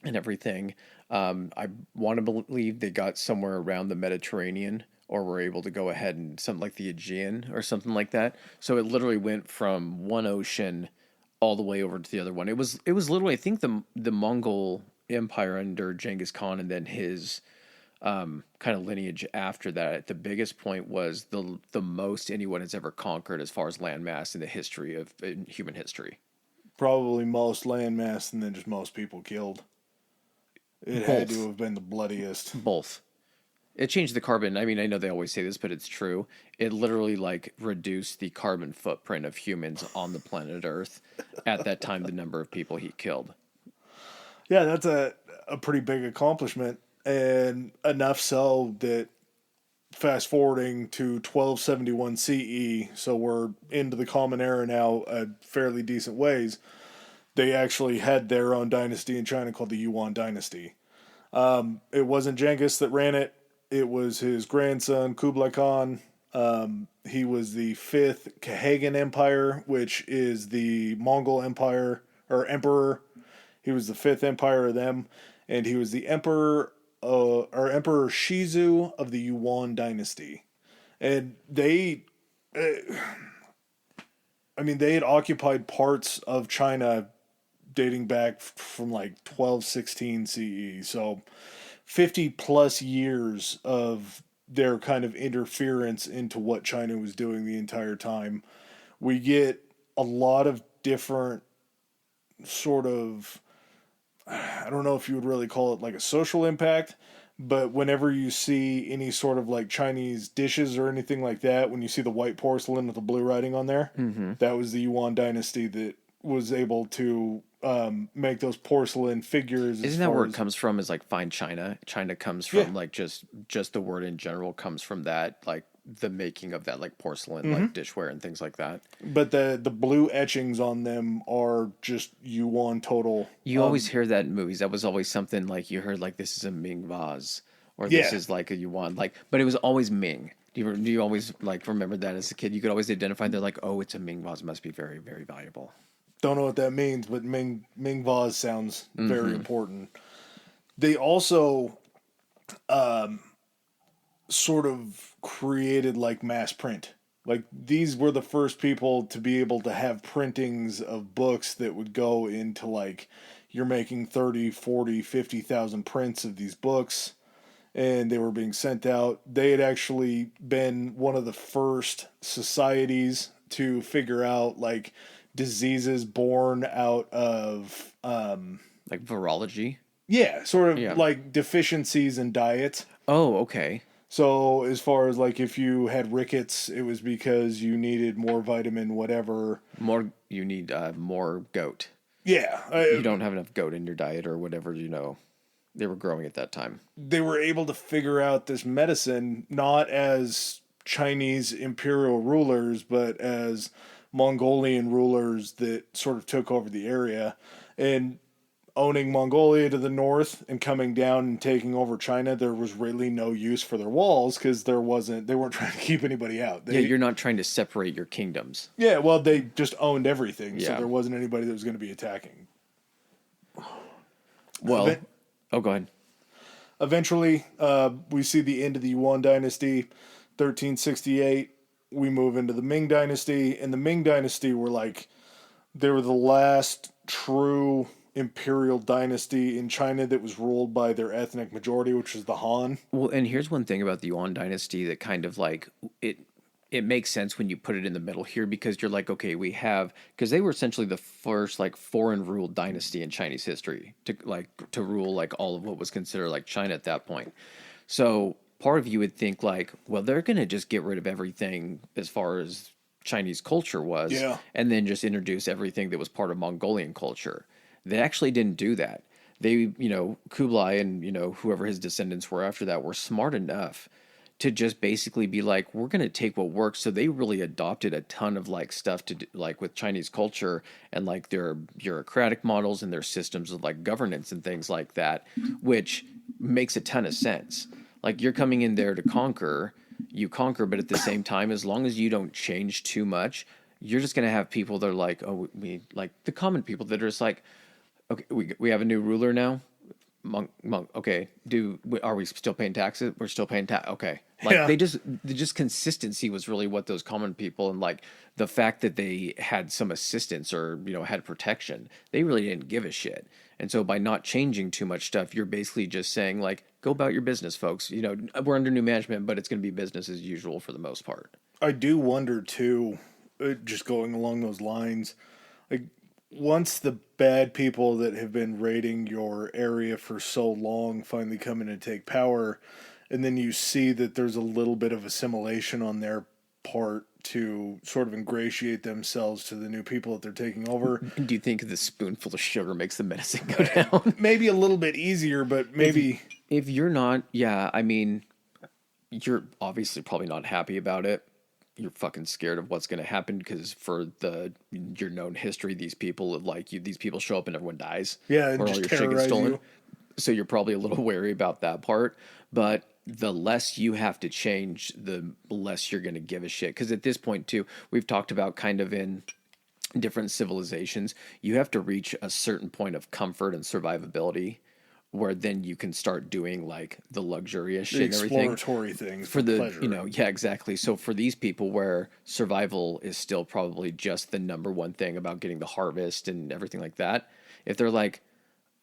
and everything. I want to believe they got somewhere around the Mediterranean or were able to go ahead and something like the Aegean or something like that. So it literally went from one ocean all the way over to the other one. It was literally I think the Mongol Empire under Genghis Khan and then his kind of lineage after that. The biggest point was the most anyone has ever conquered as far as landmass in the history of in human history. Probably most landmass and then just most people killed. It had to Both, have been the bloodiest. both. It changed the carbon. I mean, I know they always say this, but it's true. It literally like reduced the carbon footprint of humans on the planet Earth at that time. The number of people he killed. Yeah, that's a pretty big accomplishment. And enough so that fast forwarding to 1271 CE, so we're into the Common Era now a fairly decent ways, they actually had their own dynasty in China called the Yuan dynasty. It wasn't Genghis that ran it. It was his grandson, Kublai Khan. He was the fifth Kahagan Empire, which is the Mongol Empire, or Emperor. He was the fifth empire of them, and he was the Emperor, or Emperor Shizu of the Yuan dynasty. And they had occupied parts of China dating back from like 1216 CE. So 50 plus years of their kind of interference into what China was doing the entire time. We get a lot of different sort of, I don't know if you would really call it like a social impact, but whenever you see any sort of like Chinese dishes or anything like that, when you see the white porcelain with the blue writing on there, that was the Yuan dynasty that was able to make those porcelain figures. Isn't that where it comes from? Is like fine china. China comes from like just the word in general comes from that like the making of that like porcelain like dishware and things like that. But the blue etchings on them are just Yuan total. You always hear that in movies. That was always something like you heard like this is a Ming vase or this is like a Yuan like, but it was always Ming. Do you always like remember that as a kid? You could always identify. They're like, oh, it's a Ming vase. It must be very very valuable. Don't know what that means, but Ming vase sounds very important. They also sort of created like mass print. Like these were the first people to be able to have printings of books that would go into like you're making 30, 40, 50,000 prints of these books and they were being sent out. They had actually been one of the first societies to figure out like diseases born out of Like virology. yeah, sort of like deficiencies in diet. Oh, okay. So as far as like if you had rickets, it was because you needed more vitamin whatever. You need more goat. Yeah, You don't have enough goat in your diet or whatever, they were growing at that time. they were able to figure out this medicine not as Chinese imperial rulers, but as Mongolian rulers that sort of took over the area. And owning Mongolia to the north and coming down and taking over China, there was really no use for their walls because they weren't trying to keep anybody out. You're not trying to separate your kingdoms. Yeah, well, they just owned everything, so Yeah. there wasn't anybody that was going to be attacking. Well, go ahead. Eventually, we see the end of the Yuan dynasty, 1368. We move into the Ming dynasty, and the Ming dynasty they were the last true imperial dynasty in China that was ruled by their ethnic majority, which is the Han. Well, and here's one thing about the Yuan dynasty that kind of like it it makes sense when you put it in the middle here because you're like, okay, we have because they were essentially the first like foreign ruled dynasty in Chinese history to rule like all of what was considered like China at that point. So part of you would think like, well, they're gonna just get rid of everything as far as Chinese culture was, Yeah. and then just introduce everything that was part of Mongolian culture. They actually didn't do that. They, Kublai and whoever his descendants were after that were smart enough to just basically be like, we're going to take what works. So they really adopted a ton of like stuff to do, like with Chinese culture and like their bureaucratic models and their systems of like governance and things like that, which makes a ton of sense. Like you're coming in there to conquer, you conquer, but at the same time, as long as you don't change too much, you're just going to have people that are like, oh, we like the common people that are just like, okay, we have a new ruler now. Monk. Okay. Are we still paying taxes? We're still paying tax. Okay. Like Yeah. they just consistency was really what those common people and like the fact that they had some assistance or had protection. They really didn't give a shit. And so by not changing too much stuff, you're basically just saying like, go about your business, folks. We're under new management, but it's going to be business as usual for the most part. I do wonder too, just going along those lines, like once the bad people that have been raiding your area for so long finally come in and take power, and then you see that there's a little bit of assimilation on their part to sort of ingratiate themselves to the new people that they're taking over. Do you think the spoonful of sugar makes the medicine go down? Maybe a little bit easier, but maybe If you're not, yeah, I mean, you're obviously probably not happy about it. You're fucking scared of what's going to happen because for your known history, these people these people show up and everyone dies, yeah, and or all just your shit gets terrorize stolen. you. So you're probably a little wary about that part. But the less you have to change, the less you're going to give a shit. Because at this point, too, we've talked about kind of in different civilizations, you have to reach a certain point of comfort and survivability where then you can start doing like the luxurious The shit and everything exploratory things for for the pleasure. yeah, exactly. So for these people where survival is still probably just the number one thing about getting the harvest and everything like that, if they're like,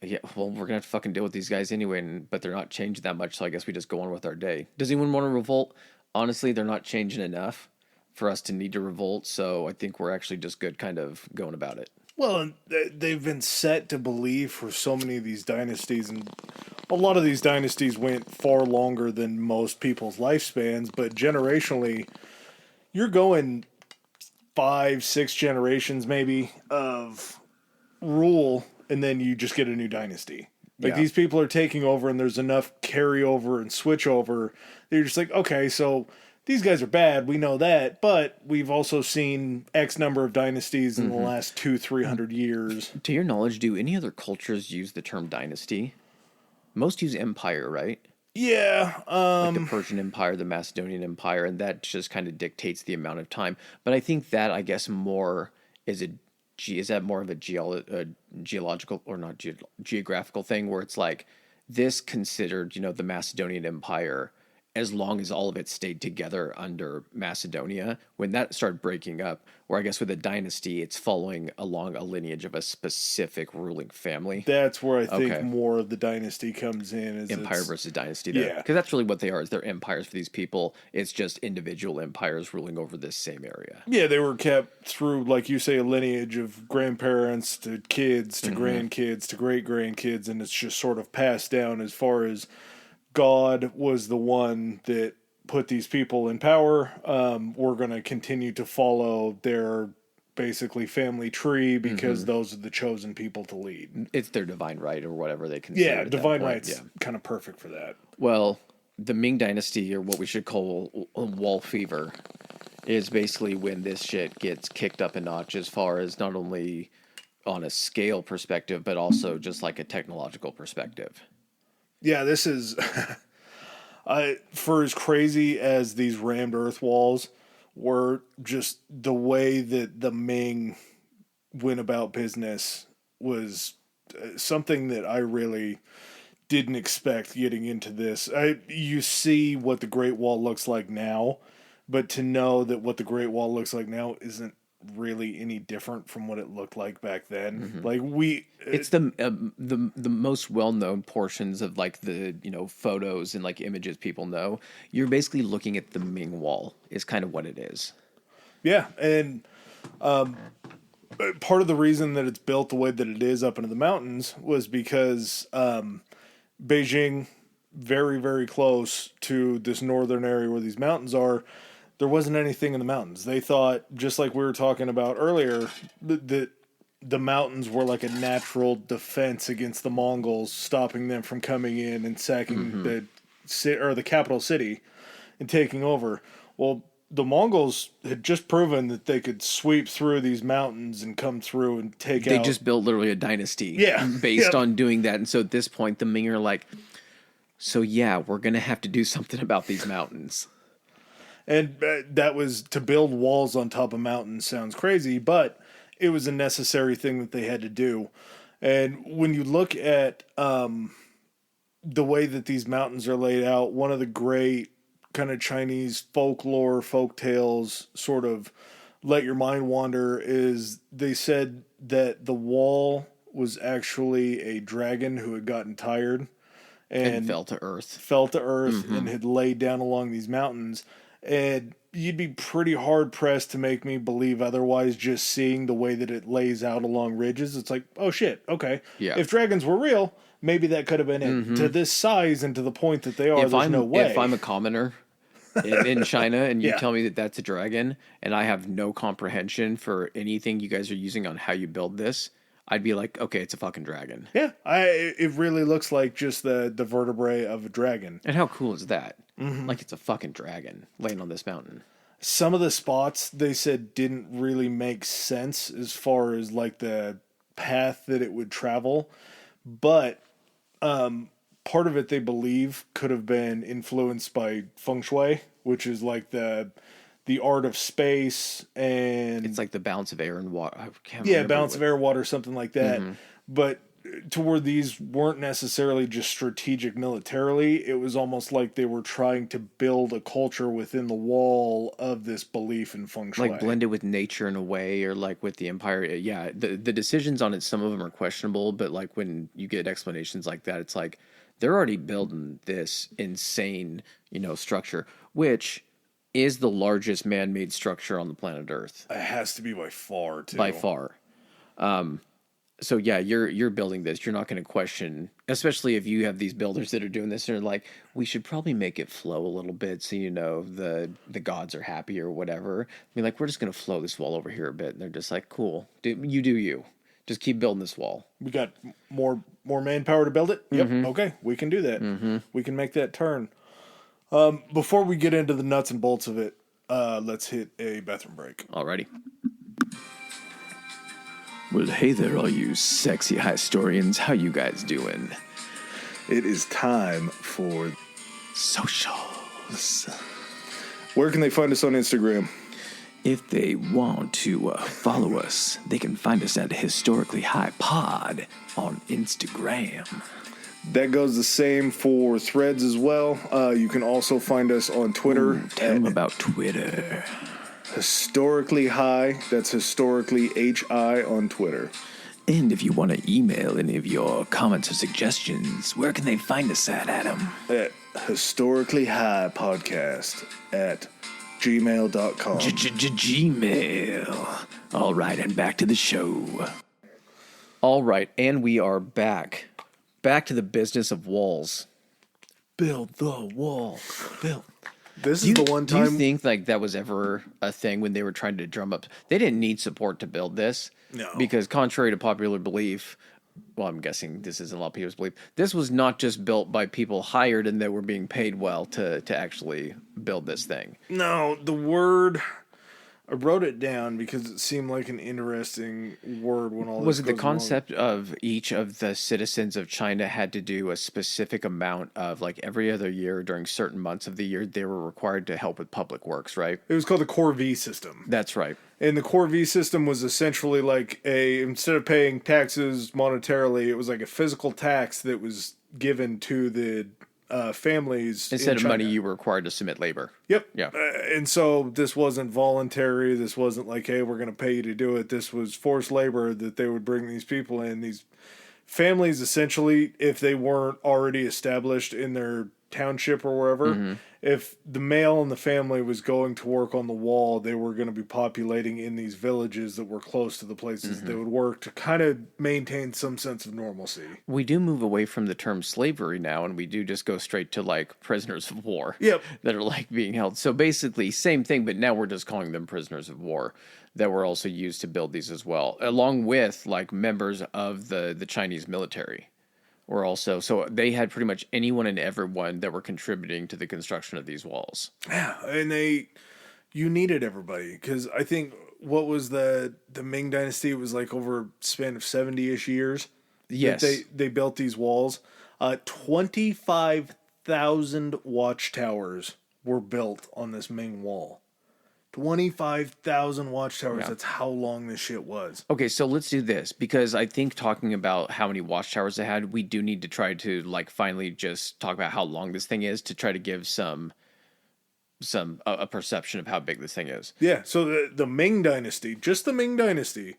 yeah, well, we're gonna have to fucking deal with these guys anyway, but they're not changing that much, so I guess we just go on with our day. Does anyone want to revolt? Honestly, they're not changing enough for us to need to revolt, so I think we're actually just good kind of going about it. Well, and they've been set to believe for so many of these dynasties, and a lot of these dynasties went far longer than most people's lifespans, but generationally, you're going 5, 6 generations maybe of rule, and then you just get a new dynasty. Like Yeah. these people are taking over, and there's enough carryover and switch over. They're just like, okay, so these guys are bad. We know that, but we've also seen X number of dynasties in the last 200-300 years. To your knowledge, do any other cultures use the term dynasty? Most use empire, right? Yeah, Like the Persian Empire, the Macedonian Empire, and that just kind of dictates the amount of time. But I think that I guess more is that more of a geological or not geographical thing where it's like this considered the Macedonian Empire as long as all of it stayed together under Macedonia. When that started breaking up, or I guess with a dynasty, it's following along a lineage of a specific ruling family. that's where I think Okay. more of the dynasty comes in. Is Empire it's- versus dynasty there, Yeah. because that's really what they are. Is they're empires for these people. It's just individual empires ruling over this same area. Yeah, they were kept through, like you say, a lineage of grandparents to kids to grandkids to great grandkids, and it's just sort of passed down as far as God was the one that put these people in power. We're going to continue to follow their basically family tree because those are the chosen people to lead. It's their divine right or whatever they consider. Yeah, at that divine point. rights Yeah. kind of perfect for that. Well, the Ming Dynasty, or what we should call wall fever, is basically when this shit gets kicked up a notch as far as not only on a scale perspective, but also just like a technological perspective. Yeah, this is for as crazy as these rammed earth walls were, just the way that the Ming went about business was something that I really didn't expect getting into this. You see what the Great Wall looks like now, but to know that what the Great Wall looks like now isn't really any different from what it looked like back then. Mm-hmm. Like It's the most well known portions of like the photos and like images people know. You're basically looking at the Ming Wall is kind of what it is. yeah, and part of the reason that it's built the way that it is up into the mountains was because Beijing, very, very close to this northern area where these mountains are, there wasn't anything in the mountains. They thought, just like we were talking about earlier, that the mountains were like a natural defense against the Mongols, stopping them from coming in and sacking the capital city and taking over. Well, the Mongols had just proven that they could sweep through these mountains and come through and take They out. just built literally a dynasty Yep. based on doing that. And so at this point, the Ming are like, so yeah, we're going to have to do something about these mountains. And that was to build walls on top of mountains sounds crazy, but it was a necessary thing that they had to do. And when you look at the way that these mountains are laid out, one of the great kind of Chinese folklore, folk tales, sort of let your mind wander, is they said that the wall was actually a dragon who had gotten tired And fell to earth. And had laid down along these mountains. And you'd be pretty hard pressed to make me believe otherwise, just seeing the way that it lays out along ridges. It's like, oh shit, okay. Yeah. If dragons were real, maybe that could have been it. To this size and to the point that they are, there's no way. If I'm a commoner in China and you Yeah. tell me that that's a dragon and I have no comprehension for anything you guys are using on how you build this, I'd be like, okay, it's a fucking dragon. Yeah, it really looks like just the vertebrae of a dragon. And how cool is that? Like it's a fucking dragon laying on this mountain. Some of the spots they said didn't really make sense as far as like the path that it would travel, but part of it they believe could have been influenced by feng shui, which is like the art of space, and It's like the balance of air and water. I can't yeah, remember balance of air, water, something like that. But to where these weren't necessarily just strategic militarily, it was almost like they were trying to build a culture within the wall of this belief in feng shui. like blended with nature in a way, or like with the empire. Yeah, the decisions on it, some of them are questionable, but like when you get explanations like that, it's like they're already building this insane, structure, which is the largest man-made structure on the planet Earth It has to be by far, too. by far. So yeah, you're building this. You're not going to question, especially if you have these builders that are doing this. And they're like, we should probably make it flow a little bit, so the gods are happy or whatever. I mean, like we're just going to flow this wall over here a bit, and they're just like, cool, you do you. Just keep building this wall. We got more manpower to build it? Yep, okay, we can do that. We can make that turn. Before we get into the nuts and bolts of it, let's hit a bathroom break. Alrighty. Well, hey there, all you sexy historians. How you guys doing? It is time for Socials. Where can they find us on Instagram? If they want to follow us, they can find us at Historically High Pod on Instagram. That goes the same for Threads as well. You can also find us on Twitter. Ooh, tell them about Twitter. Historically High. That's historically HI on Twitter. And if you want to email any of your comments or suggestions, where can they find us at, Adam? At historically high podcast at gmail.com. Gmail. All right, and back to the show. All right, and we are back. Back to the business of walls. Build the wall. Build. This is the one time. Do you think like that was ever a thing when they were trying to drum up? They didn't need support to build this. No. Because contrary to popular belief, well, I'm guessing this isn't a lot of people's belief, this was not just built by people hired and that were being paid well to actually build this thing. No, the word. I wrote it down because it seemed like an interesting word when all this Was it the goes concept of each of the citizens of China had to do a specific amount of, like, every other year during certain months of the year, they were required to help with public works, right? It was called the Core V system. That's right. And the Core V system was essentially like instead of paying taxes monetarily, it was like a physical tax that was given to the families in Instead of money, China. you were required to submit labor. Yep. Yeah. And so this wasn't voluntary. This wasn't like, hey, we're going to pay you to do it. This was forced labor that they would bring these people in. These families, essentially, if they weren't already established in their township or wherever, if the male in the family was going to work on the wall, they were going to be populating in these villages that were close to the places they would work to kind of maintain some sense of normalcy. We do move away from the term slavery now, and we do just go straight to like prisoners of war. Yep. That are like being held. So basically, same thing, but now we're just calling them prisoners of war that were also used to build these as well, along with like members of the Chinese military. Were also, so they had pretty much anyone and everyone that were contributing to the construction of these walls. Yeah, and you needed everybody because I think what was the Ming Dynasty? It was like over a span of 70-ish years. Yes, They built these walls. 25,000 watchtowers were built on this Ming wall. 25,000 watchtowers. Yeah. That's how long this shit was. Okay, so let's do this because I think talking about how many watchtowers they had, we do need to try to like finally just talk about how long this thing is to try to give a perception of how big this thing is. Yeah, so the Ming Dynasty, just the Ming Dynasty,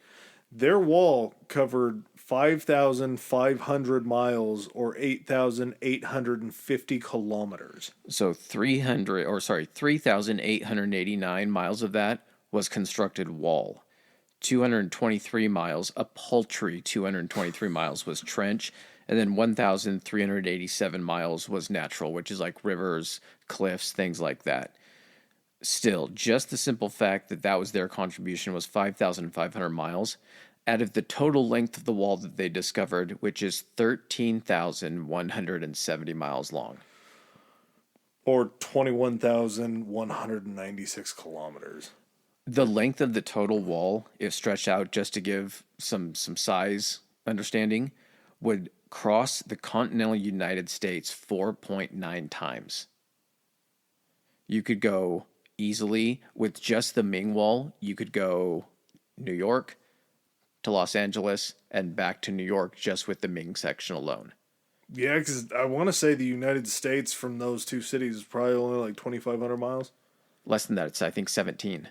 their wall covered 5,500 miles or 8,850 kilometers. So 3,889 miles of that was constructed wall. 223 miles, a paltry 223 miles was trench, and then 1,387 miles was natural, which is like rivers, cliffs, things like that. Still, just the simple fact that that was their contribution was 5,500 miles out of the total length of the wall that they discovered, which is 13,170 miles long. Or 21,196 kilometers. The length of the total wall, if stretched out just to give some size understanding, would cross the continental United States 4.9 times. You could go easily with just the Ming Wall. You could go New York to Los Angeles and back to New York just with the Ming section alone. Yeah, because I want to say the United States from those two cities is probably only like 2,500 miles. Less than that, it's I think 17.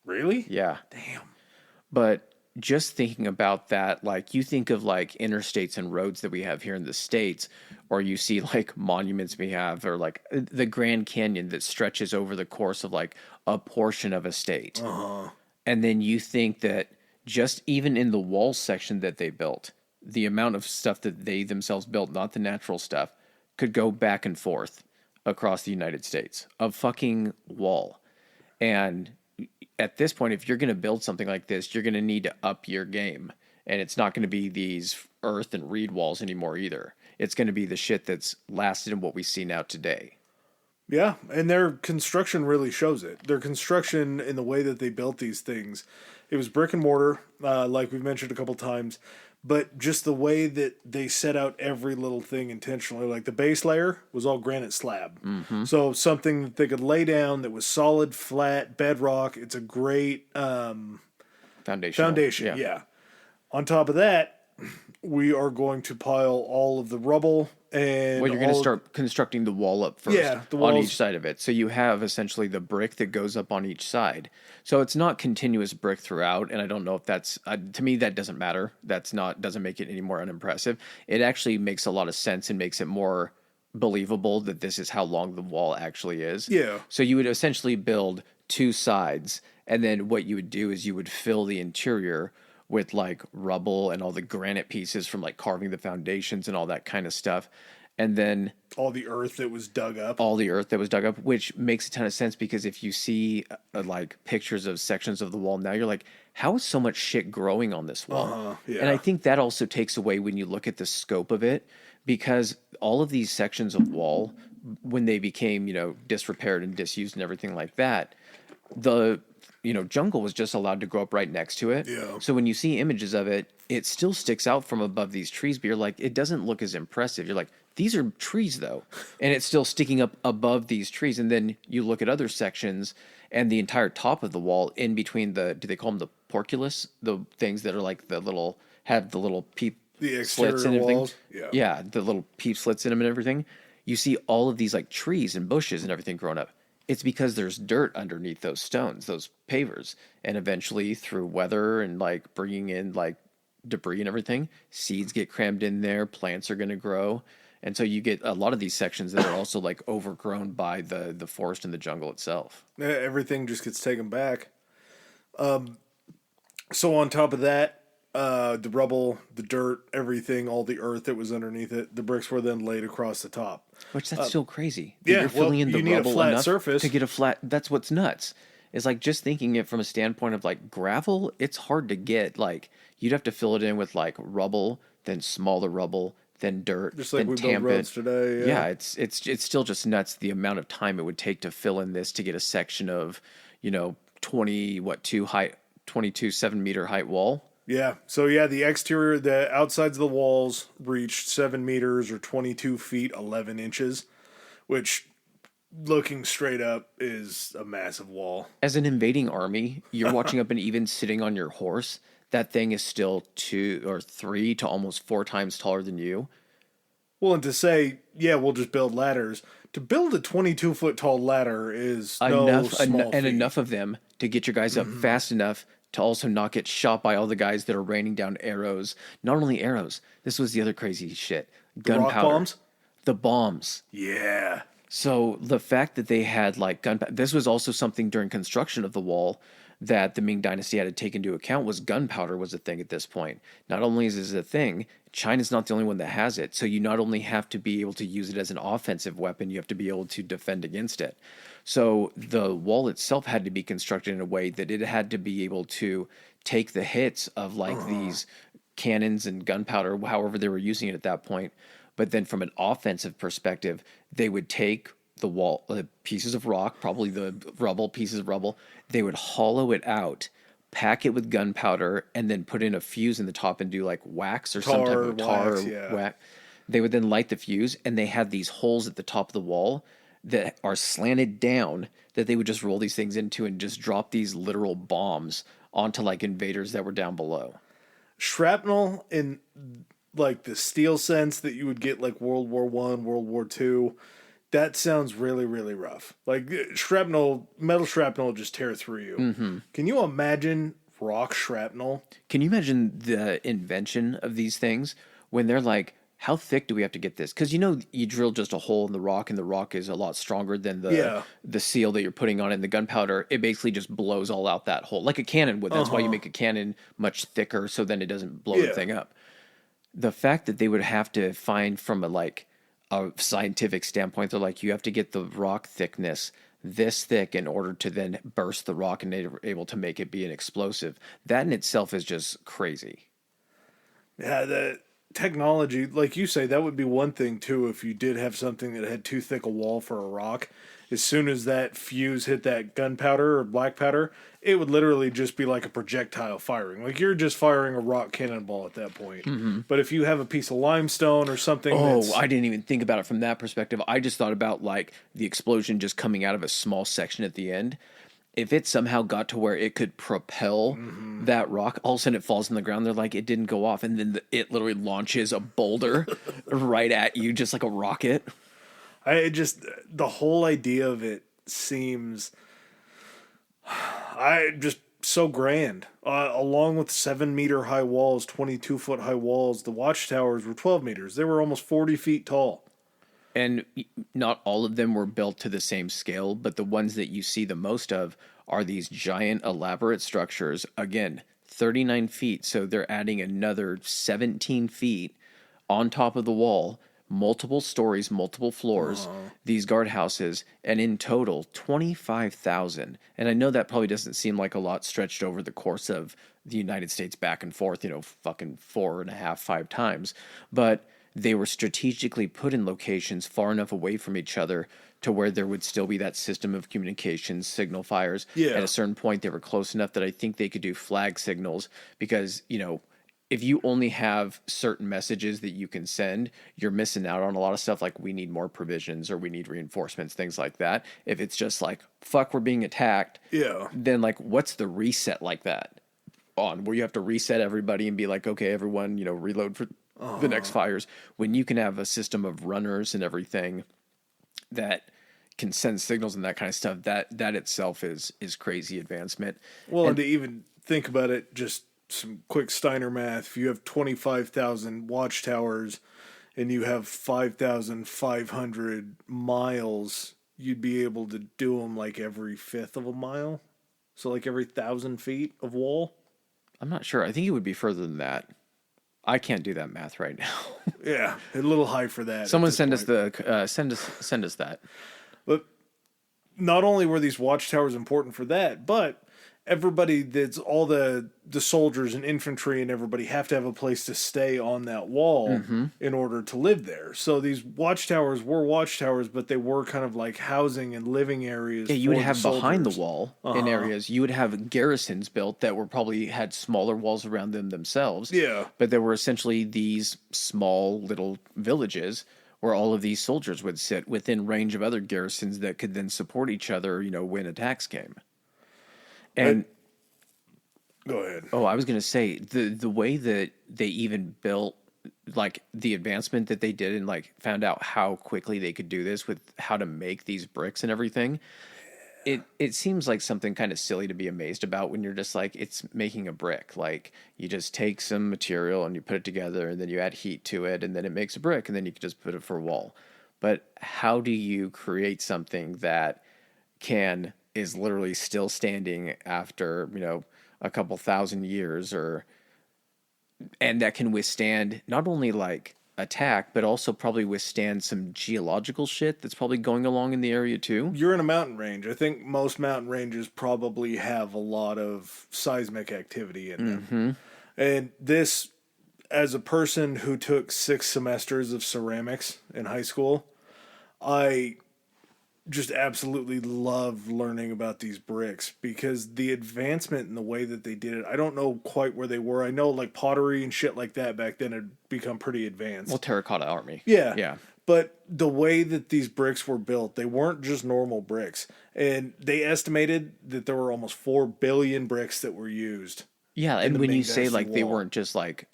Really? Yeah. Damn. But just thinking about that, like you think of like interstates and roads that we have here in the States, or you see like monuments we have, or like the Grand Canyon that stretches over the course of like a portion of a state. Uh-huh. And then you think that just even in the wall section that they built, the amount of stuff that they themselves built, not the natural stuff, could go back and forth across the United States. A fucking wall. And at this point, if you're going to build something like this, you're going to need to up your game. And it's not going to be these earth and reed walls anymore either. It's going to be the shit that's lasted in what we see now today. Yeah, and their construction really shows it. Their construction in the way that they built these things, it was brick and mortar, like we've mentioned a couple times, but just the way that they set out every little thing intentionally. Like the base layer was all granite slab. Mm-hmm. So something that they could lay down that was solid, flat, bedrock. It's a great foundation, yeah. On top of that, we are going to pile all of the rubble and well, you're going to start constructing the wall up first the on walls. each side of it. So you have essentially the brick that goes up on each side. So it's not continuous brick throughout, and I don't know if that's to me that doesn't matter. Doesn't make it any more unimpressive. It actually makes a lot of sense and makes it more believable that this is how long the wall actually is. Yeah. So you would essentially build two sides, and then what you would do is you would fill the interior with like rubble and all the granite pieces from like carving the foundations and all that kind of stuff. And then all the earth that was dug up. Which makes a ton of sense because if you see like pictures of sections of the wall now, you're like, how is so much shit growing on this wall? Yeah. And I think that also takes away when you look at the scope of it, because all of these sections of wall, when they became, disrepaired and disused and everything like that, the jungle was just allowed to grow up right next to it. Yeah. So when you see images of it, it still sticks out from above these trees, but you're like, it doesn't look as impressive. You're like, these are trees though. And it's still sticking up above these trees. And then you look at other sections and the entire top of the wall in between do they call them the porculus? The things that are like have the little peep The slits exterior and everything. walls. Yeah, the little peep slits in them and everything. you see all of these like trees and bushes and everything growing up. It's because there's dirt underneath those stones, those pavers. And eventually through weather and like bringing in like debris and everything, seeds get crammed in there, plants are going to grow. And so you get a lot of these sections that are also like overgrown by the forest and the jungle itself. Everything just gets taken back. So on top of that, the rubble, the dirt, everything, all the earth that was underneath it, the bricks were then laid across the top. Which that's still crazy. Yeah, You're filling in the you need a rubble flat enough surface. to get a flat. That's what's nuts. It's like just thinking it from a standpoint of like gravel. It's hard to get. Like you'd have to fill it in with like rubble, then smaller rubble, then dirt, Just like then we build tamp roads it. today. Yeah, it's still just nuts the amount of time it would take to fill in this to get a section of, 22 7-meter height wall. Yeah. So yeah, the exterior, the outsides of the walls reached 7 meters or 22 feet 11 inches, which, looking straight up, is a massive wall. As an invading army, you're watching up and even sitting on your horse, that thing is still 2 or 3 to almost 4 times taller than you. Well, and to say, yeah, we'll just build ladders. To build a 22-foot tall ladder is no small feat. Enough of them to get your guys up fast enough to also not get shot by all the guys that are raining down arrows. Not only arrows, this was the other crazy shit. Rock bombs? The bombs. Yeah. So the fact that they had like gunpowder, this was also something during construction of the wall that the Ming Dynasty had to take into account was gunpowder was a thing at this point. Not only is it a thing, China's not the only one that has it. So you not only have to be able to use it as an offensive weapon, you have to be able to defend against it. So the wall itself had to be constructed in a way that it had to be able to take the hits of like these cannons and gunpowder, however they were using it at that point. But then from an offensive perspective, they would take the wall, pieces of rock, probably the rubble, pieces of rubble. They would hollow it out, pack it with gunpowder, and then put in a fuse in the top and do like wax or some type of tar wax, or yeah. wax. They would then light the fuse, and they had these holes at the top of the wall that are slanted down that they would just roll these things into and just drop these literal bombs onto like invaders that were down below. Shrapnel in like the steel sense that you would get like World War I, World War II, that sounds really, really rough. Like shrapnel, metal shrapnel will just tear through you. Mm-hmm. Can you imagine rock shrapnel? Can you imagine the invention of these things when they're like, how thick do we have to get this? Because you drill just a hole in the rock, and the rock is a lot stronger than the seal that you're putting on it. And the gunpowder, it basically just blows all out that hole, like a cannon would. That's why you make a cannon much thicker, so then it doesn't blow the thing up. The fact that they would have to find from a scientific standpoint, they're like, you have to get the rock thickness this thick in order to then burst the rock, and they were able to make it be an explosive. That in itself is just crazy. Yeah, the technology, like you say, that would be one thing too if you did have something that had too thick a wall for a rock. As soon as that fuse hit that gunpowder or black powder, it would literally just be like a projectile firing. Like you're just firing a rock cannonball at that point. Mm-hmm. But if you have a piece of limestone or something I didn't even think about it from that perspective. I just thought about like the explosion just coming out of a small section at the end. If it somehow got to where it could propel that rock, all of a sudden it falls on the ground. They're like, it didn't go off. And then it literally launches a boulder right at you, just like a rocket. The whole idea of it seems just so grand. Along with 7-meter high walls, 22-foot high walls, the watchtowers were 12 meters. They were almost 40 feet tall. And not all of them were built to the same scale, but the ones that you see the most of are these giant, elaborate structures. Again, 39 feet, so they're adding another 17 feet on top of the wall, multiple stories, multiple floors, these guardhouses, and in total, 25,000. And I know that probably doesn't seem like a lot stretched over the course of the United States back and forth, fucking 4.5, 5 times, but they were strategically put in locations far enough away from each other to where there would still be that system of communications, signal fires. Yeah. At a certain point, they were close enough that I think they could do flag signals because, if you only have certain messages that you can send, you're missing out on a lot of stuff like we need more provisions or we need reinforcements, things like that. If it's just like, fuck, we're being attacked, then like, what's the reset like that on where you have to reset everybody and be like, okay, everyone, reload for the next fires, when you can have a system of runners and everything that can send signals and that kind of stuff, that itself is crazy advancement. Well, and And to even think about it, just some quick Steiner math. If you have 25,000 watchtowers and you have 5,500 miles, you'd be able to do them like every fifth of a mile. So like every 1,000 feet of wall. I'm not sure. I think it would be further than that. I can't do that math right now. Yeah, a little high for that. Someone send us send us that. But not only were these watchtowers important for that, but everybody that's all the soldiers and infantry and everybody have to have a place to stay on that wall in order to live there. So these watchtowers were watchtowers, but they were kind of like housing and living areas. Yeah, you would for have the behind the soldiers. wall in areas. You would have garrisons built that were probably had smaller walls around them themselves. Yeah. But there were essentially these small little villages where all of these soldiers would sit within range of other garrisons that could then support each other, when attacks came. And Go ahead. oh, I was going to say the way that they even built like the advancement that they did and like found out how quickly they could do this with how to make these bricks and everything. It seems like something kind of silly to be amazed about when you're just like, it's making a brick. Like you just take some material and you put it together and then you add heat to it and then it makes a brick and then you can just put it for a wall. But how do you create something that is literally still standing after, a couple thousand years and that can withstand not only like attack, but also probably withstand some geological shit that's probably going along in the area too? You're in a mountain range. I think most mountain ranges probably have a lot of seismic activity in them. And this, as a person who took 6 semesters of ceramics in high school, I just absolutely love learning about these bricks because the advancement in the way that they did it, I don't know quite where they were. I know like pottery and shit like that back then had become pretty advanced. Well, terracotta army. Yeah. Yeah. But the way that these bricks were built, they weren't just normal bricks. And they estimated that there were almost 4 billion bricks that were used. Yeah, in and the when main you say dynasty like they wall. weren't just like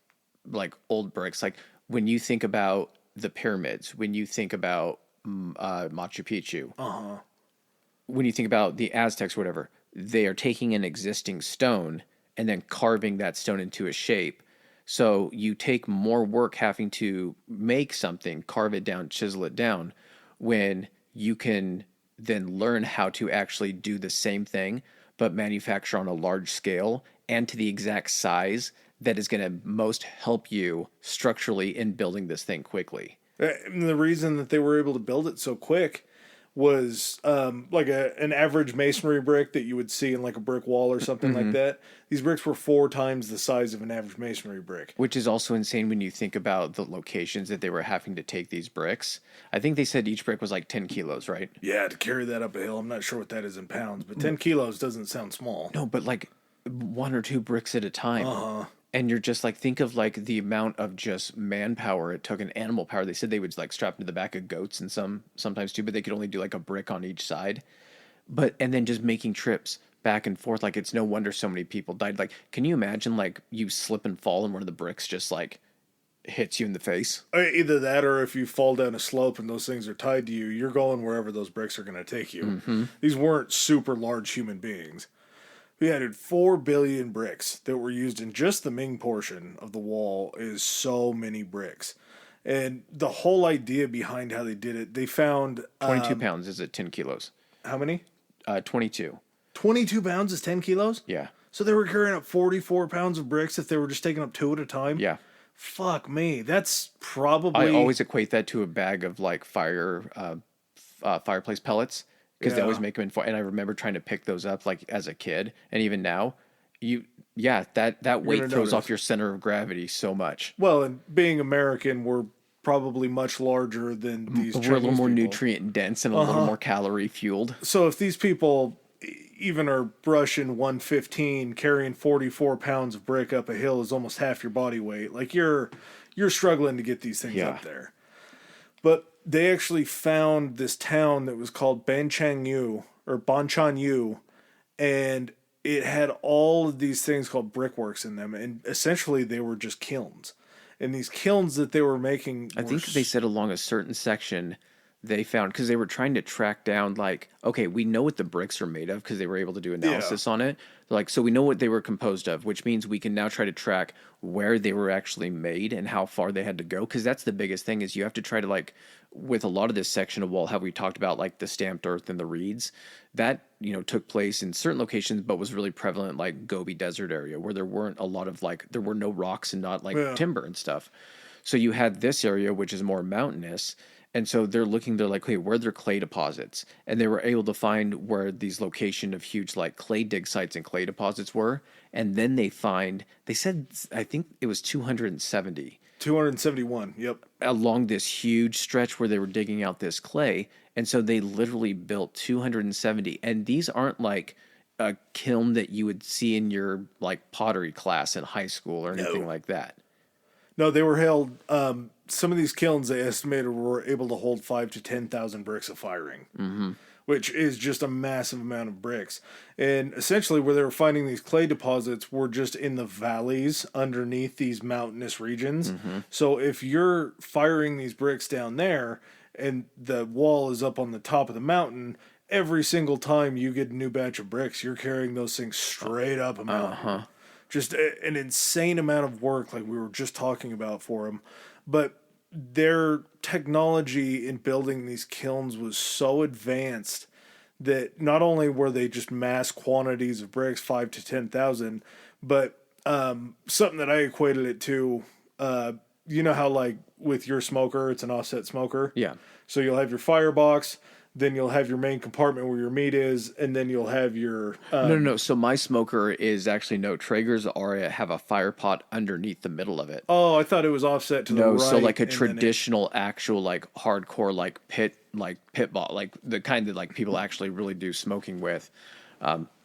old bricks, like when you think about the pyramids, when you think about Machu Picchu, when you think about the Aztecs or whatever, they are taking an existing stone and then carving that stone into a shape. So you take more work having to make something, carve it down, chisel it down, when you can then learn how to actually do the same thing, but manufacture on a large scale and to the exact size that is going to most help you structurally in building this thing quickly. And the reason that they were able to build it so quick was like an average masonry brick that you would see in like a brick wall or something like that. These bricks were 4 times the size of an average masonry brick. Which is also insane when you think about the locations that they were having to take these bricks. I think they said each brick was like 10 kilos, right? Yeah, to carry that up a hill, I'm not sure what that is in pounds, but 10 kilos doesn't sound small. No, but like 1 or 2 bricks at a time. And you're just like, think of like the amount of just manpower it took and animal power. They said they would like strap into the back of goats and sometimes too, but they could only do like a brick on each side. And then just making trips back and forth. Like it's no wonder so many people died. Like, can you imagine like you slip and fall and one of the bricks just like hits you in the face? Either that or if you fall down a slope and those things are tied to you, you're going wherever those bricks are going to take you. These weren't super large human beings. We added 4 billion bricks that were used in just the Ming portion of the wall is so many bricks. And the whole idea behind how they did it, they found... 22 pounds is it 10 kilos? How many? 22. 22 pounds is 10 kilos? Yeah. So they were carrying up 44 pounds of bricks if they were just taking up 2 at a time? Yeah. Fuck me. That's probably... I always equate that to a bag of like fireplace pellets. Because they always make them in and I remember trying to pick those up like as a kid, and even now, that weight throws off your center of gravity so much. Well, and being American, we're probably much larger than these. We're a little more people. nutrient dense and a little more calorie fueled. So if these people even are brushing 115, carrying 44 pounds of brick up a hill is almost half your body weight. Like you're struggling to get these things up there. But they actually found this town that was called Banchanyu or Banchanyu, and it had all of these things called brickworks in them, and essentially they were just kilns. And these kilns that they were making I were think they said along a certain section they found because they were trying to track down like, okay, we know what the bricks are made of because they were able to do yeah. analysis on it. Like, so we know what they were composed of, which means we can now try to track where they were actually made and how far they had to go. Because that's the biggest thing is you have to try to like, with a lot of this section of wall, how we talked about like the stamped earth and the reeds, that took place in certain locations, but was really prevalent like Gobi Desert area where there weren't a lot of like there were no rocks and not like Yeah. timber and stuff. So you had this area, which is more mountainous. And so they're like, hey, where are there clay deposits? And they were able to find where these location of huge like clay dig sites and clay deposits were. And then they said, I think it was 270 271. Yep. along this huge stretch where they were digging out this clay. And so they literally built 270. And these aren't like a kiln that you would see in your like pottery class in high school or anything like that. No, they were held. Some of these kilns they estimated were able to hold 5 to 10,000 bricks of firing, which is just a massive amount of bricks. And essentially, where they were finding these clay deposits were just in the valleys underneath these mountainous regions. So if you're firing these bricks down there, and the wall is up on the top of the mountain, every single time you get a new batch of bricks, you're carrying those things straight up a mountain. Just an insane amount of work, like we were just talking about for them. But their technology in building these kilns was so advanced that not only were they just mass quantities of bricks, 5 to 10,000, but something that I equated it to, you know how like with your smoker, it's an offset smoker? Yeah. So you'll have your firebox, then you'll have your main compartment where your meat is, and then you'll have your... No. So my smoker is actually Traeger's have a fire pot underneath the middle of it. Oh, I thought it was offset to the right. No, so like a traditional, actual, like hardcore, like pit ball, like the kind that like people actually really do smoking with.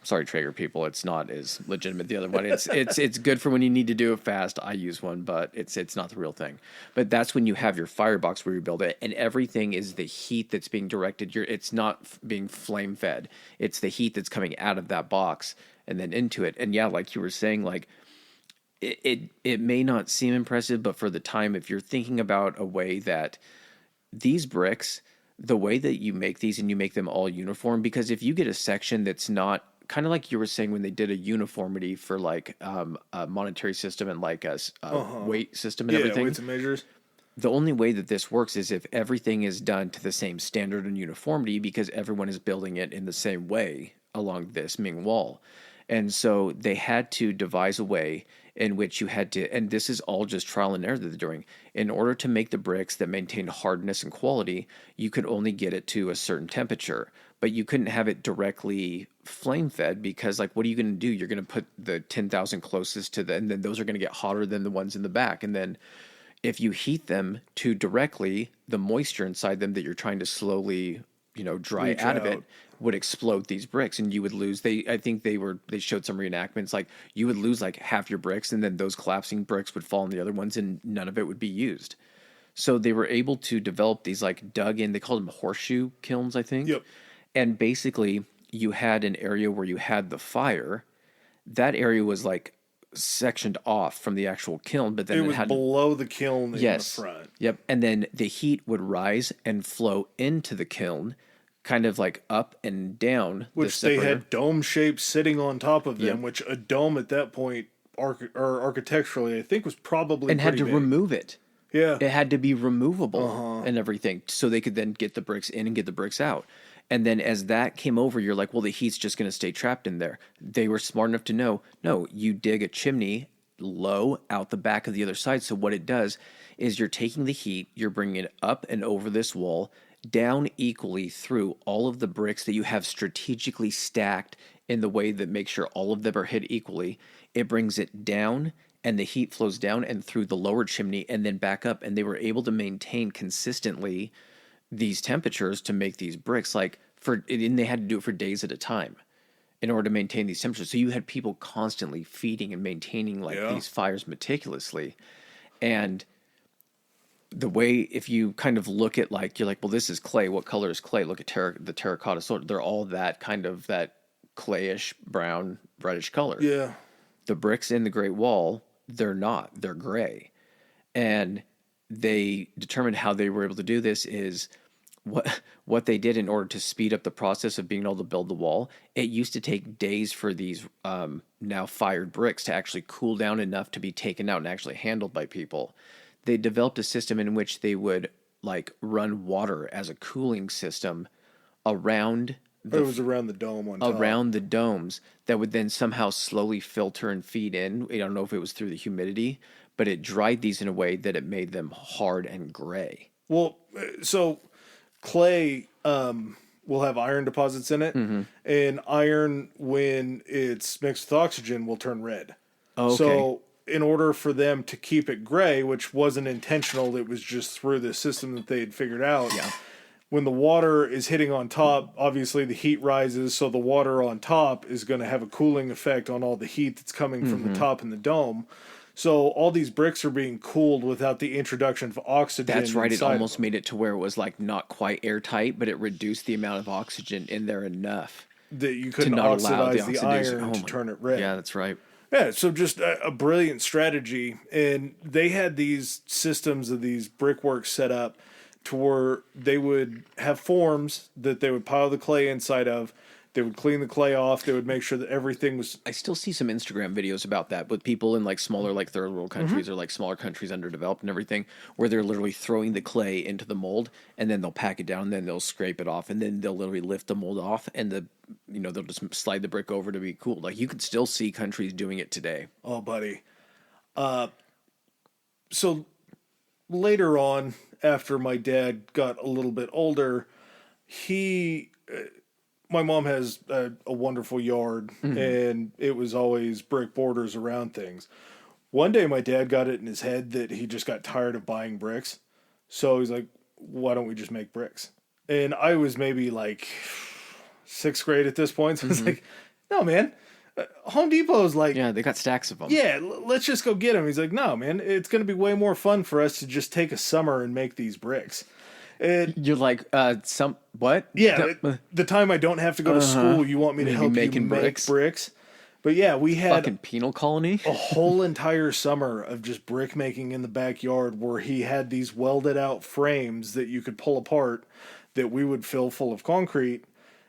Sorry, Traeger people, it's not as legitimate. The other one, it's good for when you need to do it fast. I use one, but it's not the real thing. But that's when you have your firebox where you build it, and everything is the heat that's being directed. It's not being flame fed. It's the heat that's coming out of that box and then into it. And yeah, like you were saying, like it may not seem impressive, but for the time, if you're thinking about a way that these bricks, the way that you make these and you make them all uniform, because if you get a section that's not kind of like you were saying when they did a uniformity for like a monetary system and like a weight system and everything. Weights and measures. The only way that this works is if everything is done to the same standard and uniformity because everyone is building it in the same way along this Ming wall. And so they had to devise a way in which you had to, and this is all just trial and error that they're doing. In order to make the bricks that maintain hardness and quality, you could only get it to a certain temperature, but you couldn't have it directly flame fed because, like, what are you going to do? You're going to put the 10,000 closest to and then those are going to get hotter than the ones in the back. And then if you heat them too directly, the moisture inside them that you're trying to slowly, dry out of it would explode these bricks and you would lose. I think they showed some reenactments, like you would lose like half your bricks and then those collapsing bricks would fall on the other ones and none of it would be used. So they were able to develop these like dug in, they called them horseshoe kilns, I think. Yep. And basically you had an area where you had the fire. That area was like sectioned off from the actual kiln, but then it was below the kiln in the front. Yep. And then the heat would rise and flow into the kiln, kind of like up and down. Which they had dome shapes sitting on top of them, which a dome at that point, architecturally, I think was probably and had to remove it. Yeah. It had to be removable and everything so they could then get the bricks in and get the bricks out. And then as that came over, you're like, well, the heat's just going to stay trapped in there. They were smart enough to know, no, you dig a chimney low out the back of the other side. So what it does is you're taking the heat, you're bringing it up and over this wall, down equally through all of the bricks that you have strategically stacked in the way that makes sure all of them are hit equally. It brings it down and the heat flows down and through the lower chimney and then back up. And they were able to maintain consistently these temperatures to make these bricks, and they had to do it for days at a time in order to maintain these temperatures. So you had people constantly feeding and maintaining these fires meticulously. And the way, if you kind of look at you're like, well, this is clay. What color is clay? Look at the terracotta sort. They're all that kind of that clayish brown, reddish color. Yeah. The bricks in the Great Wall, they're not. They're gray. And they determined how they were able to do this is what they did in order to speed up the process of being able to build the wall. It used to take days for these now fired bricks to actually cool down enough to be taken out and actually handled by people. They developed a system in which they would like run water as a cooling system around It was around the dome on top. around the domes that would then somehow slowly filter and feed in. I don't know if it was through the humidity, but it dried these in a way that it made them hard and gray. Well, so clay will have iron deposits in it, and iron, when it's mixed with oxygen, will turn red. Okay. So in order for them to keep it gray, which wasn't intentional, it was just through the system that they had figured out. Yeah. When the water is hitting on top, obviously the heat rises, so the water on top is going to have a cooling effect on all the heat that's coming from the top in the dome. So all these bricks are being cooled without the introduction of oxygen. That's right. It inside almost of them. made it to where it was like not quite airtight, but it reduced the amount of oxygen in there enough That you to couldn't not allow oxidize the oxidation. iron to turn it red. Yeah, that's right. Yeah, so just a brilliant strategy. And they had these systems of these brickworks set up to where they would have forms that they would pile the clay inside of. They would clean the clay off. They would make sure that everything was... I still see some Instagram videos about that with people in like smaller, like third world countries or like smaller countries underdeveloped and everything, where they're literally throwing the clay into the mold and then they'll pack it down and then they'll scrape it off and then they'll literally lift the mold off and they'll just slide the brick over to be cooled. Like you could still see countries doing it today. Oh, buddy. So later on, after my dad got a little bit older, my mom has a wonderful yard, and it was always brick borders around things. One day, my dad got it in his head that he just got tired of buying bricks. So he's like, why don't we just make bricks? And I was maybe like 6th grade at this point. So I was like, no, man. Home Depot's like... Yeah, they got stacks of them. Yeah, let's just go get them. He's like, no, man. It's going to be way more fun for us to just take a summer and make these bricks. You're like, what? Yeah, the time I don't have to go to school, you want me to help you make bricks. But yeah, we had fucking penal colony. a whole entire summer of just brick making in the backyard where he had these welded out frames that you could pull apart that we would fill full of concrete,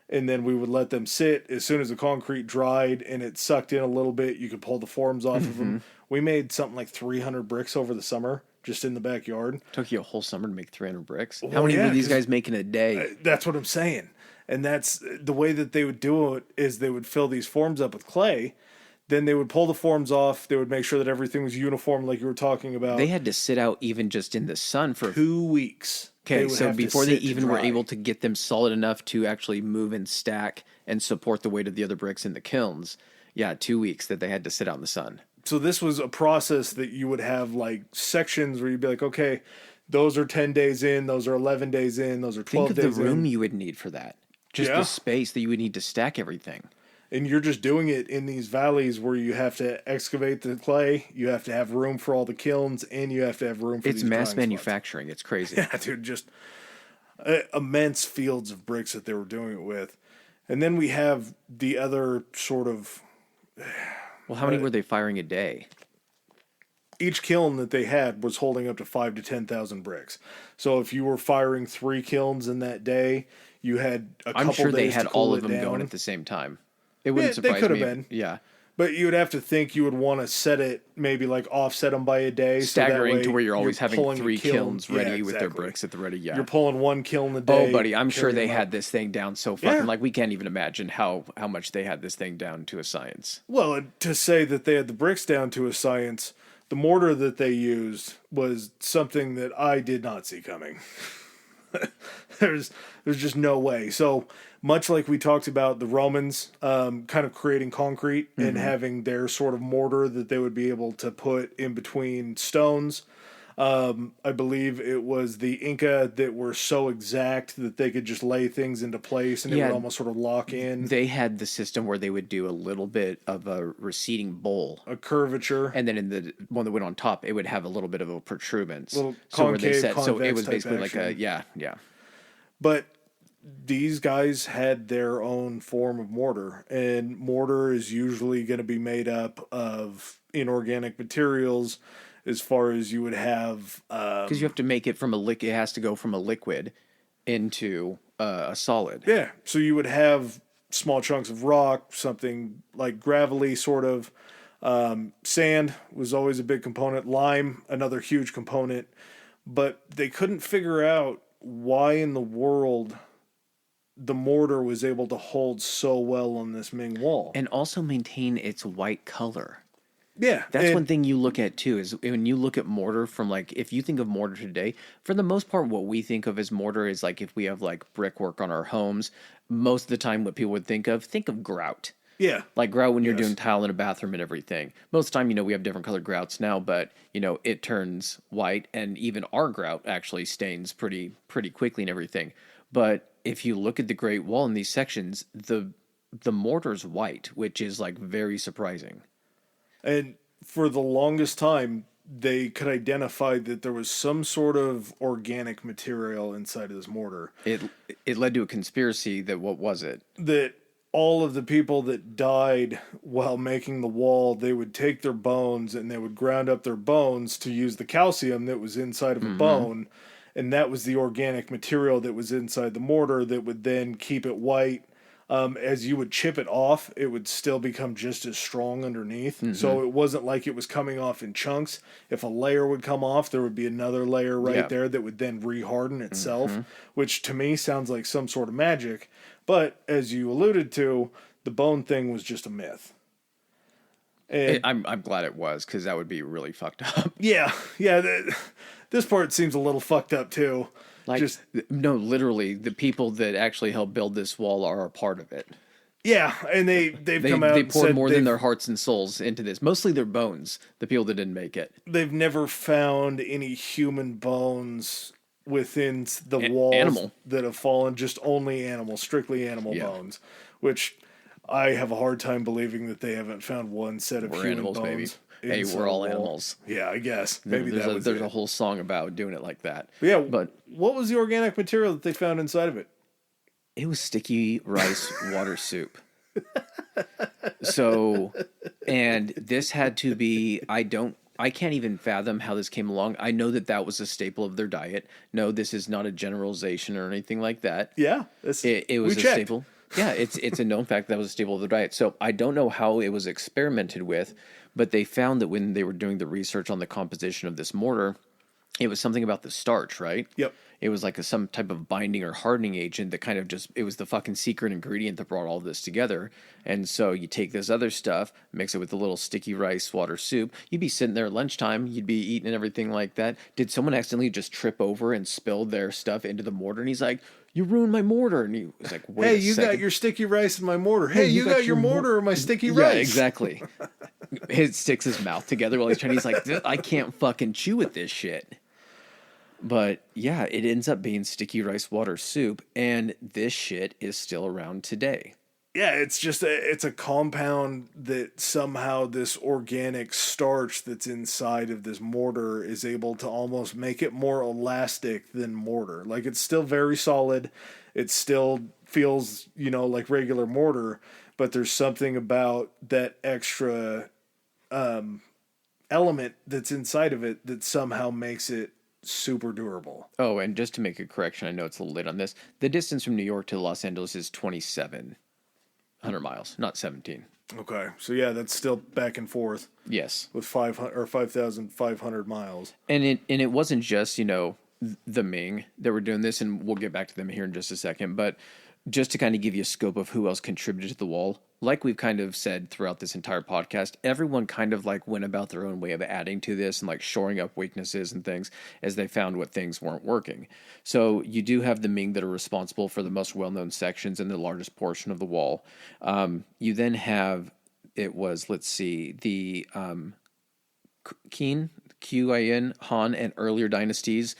and then we would let them sit. As soon as the concrete dried and it sucked in a little bit, you could pull the forms off of them. We made something like 300 bricks over the summer just in the backyard. Took you a whole summer to make 300 bricks. Well, How many yeah, were these guys making a day? That's what I'm saying. And that's the way that they would do it, is they would fill these forms up with clay. Then they would pull the forms off. They would make sure that everything was uniform, like you were talking about. They had to sit out even just in the sun for 2 weeks. Okay, so before they even were dry. able to get them solid enough to actually move and stack and support the weight of the other bricks in the kilns, 2 weeks that they had to sit out in the sun. So this was a process that you would have like sections where you'd be like, okay, those are 10 days in, those are 11 days in, those are 12 Think days in. of the room you would need for that. Just the space that you would need to stack everything. And you're just doing it in these valleys where you have to excavate the clay, you have to have room for all the kilns, and you have to have room for It's these mass drying manufacturing. spots. It's crazy. Yeah, dude, just immense fields of bricks that they were doing it with. And then we have the other sort of... Well, how many were they firing a day? Each kiln that they had was holding up to 5,000 to 10,000 bricks. So if you were firing 3 kilns in that day, you had a couple I'm sure they days had to cool all it of them down. going at the same time. It wouldn't They surprise could me. have been. Yeah. But you would have to think you would want to set it, maybe like offset them by a day. Staggering so that way to where you're always having pulling 3 a kiln. kilns ready Yeah, with their exactly. bricks at the ready. Yeah. You're pulling 1 kiln a day. Oh, buddy, I'm sure they carrying them had up. this thing down so fucking... Yeah. Like, we can't even imagine how much they had this thing down to a science. Well, to say that they had the bricks down to a science, the mortar that they used was something that I did not see coming. There's just no way. So much like we talked about the Romans kind of creating concrete and having their sort of mortar that they would be able to put in between stones. I believe it was the Inca that were so exact that they could just lay things into place and it would almost sort of lock in. They had the system where they would do a little bit of a receding bowl. A curvature. And then in the one that went on top, it would have a little bit of a protuberance. Little so where they concave, said, so it convex was type basically like a, action. yeah. But these guys had their own form of mortar, and mortar is usually going to be made up of inorganic materials as far as you would have. Because you have to make it from a liquid. It has to go from a liquid into a solid. Yeah, so you would have small chunks of rock, something like gravelly sort of. Sand was always a big component. Lime, another huge component. But they couldn't figure out why in the world the mortar was able to hold so well on this Ming wall. And also maintain its white color. Yeah. That's one thing you look at too, is when you look at mortar from like, if you think of mortar today, for the most part, what we think of as mortar is like if we have like brickwork on our homes, most of the time what people would think of grout. Yeah. Like grout when you're doing tile in a bathroom and everything. Most of the time, we have different colored grouts now, but it turns white, and even our grout actually stains pretty quickly and everything. But if you look at the Great Wall in these sections, the mortar's white, which is like very surprising. And for the longest time, they could identify that there was some sort of organic material inside of this mortar. It led to a conspiracy that, what was it? That all of the people that died while making the wall, they would take their bones and they would ground up their bones to use the calcium that was inside of a bone. And that was the organic material that was inside the mortar that would then keep it white. As you would chip it off, it would still become just as strong underneath. So it wasn't like it was coming off in chunks. If a layer would come off, there would be another layer there that would then reharden itself, which to me sounds like some sort of magic. But as you alluded to, the bone thing was just a myth. And I'm glad it was, because that would be really fucked up. yeah. This part seems a little fucked up too. Like, no, literally, the people that actually helped build this wall are a part of it. Yeah, and they've come out. They and poured said more than their hearts and souls into this. Mostly their bones. The people that didn't make it. They've never found any human bones within the walls that have fallen. Just only strictly animal bones. Which I have a hard time believing that they haven't found one set of human animals, bones. baby. Hey, we're all animals. Yeah, I guess. Maybe there's a whole song about doing it like that. Yeah, but what was the organic material that they found inside of it? It was sticky rice water soup. So, and this had to be, I can't even fathom how this came along. I know that was a staple of their diet. No, this is not a generalization or anything like that. Yeah. It was a staple. Yeah, it's a known fact that was a staple of their diet. So I don't know how it was experimented with, but they found that when they were doing the research on the composition of this mortar, it was something about the starch, right? Yep. It was like some type of binding or hardening agent that kind of it was the fucking secret ingredient that brought all of this together. And so you take this other stuff, mix it with a little sticky rice water soup. You'd be sitting there at lunchtime, you'd be eating and everything like that. Did someone accidentally just trip over and spill their stuff into the mortar? And he's like, "You ruined my mortar." And he was like, "Wait, hey, you got your sticky rice in my mortar. Hey, you got your mortar in my sticky rice." Yeah, exactly. He sticks his mouth together while he's trying. He's like, "I can't fucking chew with this shit." But yeah, it ends up being sticky rice water soup, and this shit is still around today. Yeah, it's just it's a compound that somehow this organic starch that's inside of this mortar is able to almost make it more elastic than mortar. Like, it's still very solid. It still feels, like regular mortar, but there's something about that extra element that's inside of it that somehow makes it super durable. Oh, and just to make a correction, I know it's a little late on this. The distance from New York to Los Angeles is 2,700 miles, not 17. Okay, so yeah, that's still back and forth. Yes, with 5,500 miles. And it wasn't just the Ming that were doing this, and we'll get back to them here in just a second. But just to kind of give you a scope of who else contributed to the wall, like we've kind of said throughout this entire podcast, everyone kind of like went about their own way of adding to this and like shoring up weaknesses and things as they found what things weren't working. So you do have the Ming that are responsible for the most well-known sections and the largest portion of the wall. You then have, the Qin, Han, and earlier dynasties,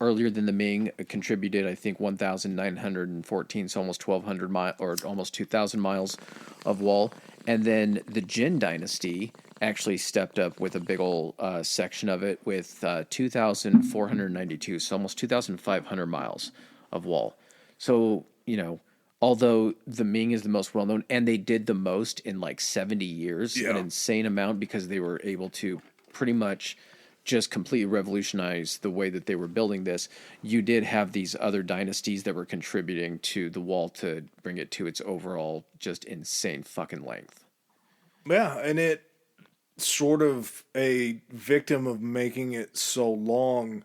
earlier than the Ming, contributed, I think, 1,914, so almost 1,200 miles, or almost 2,000 miles of wall. And then the Jin dynasty actually stepped up with a big old section of it with 2,492, so almost 2,500 miles of wall. So, although the Ming is the most well-known, and they did the most in like 70 years, an insane amount, because they were able to pretty much just completely revolutionize the way that they were building this, you did have these other dynasties that were contributing to the wall to bring it to its overall just insane fucking length. Yeah, and it sort of a victim of making it so long.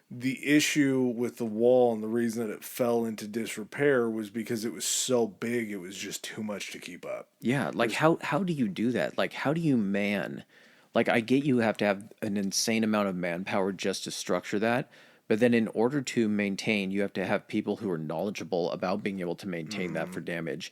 The issue with the wall and the reason that it fell into disrepair was because it was so big, it was just too much to keep up. Yeah, like how do you do that? Like how do you man? Like I get you have to have an insane amount of manpower just to structure that, but then in order to maintain, you have to have people who are knowledgeable about being able to maintain that for damage.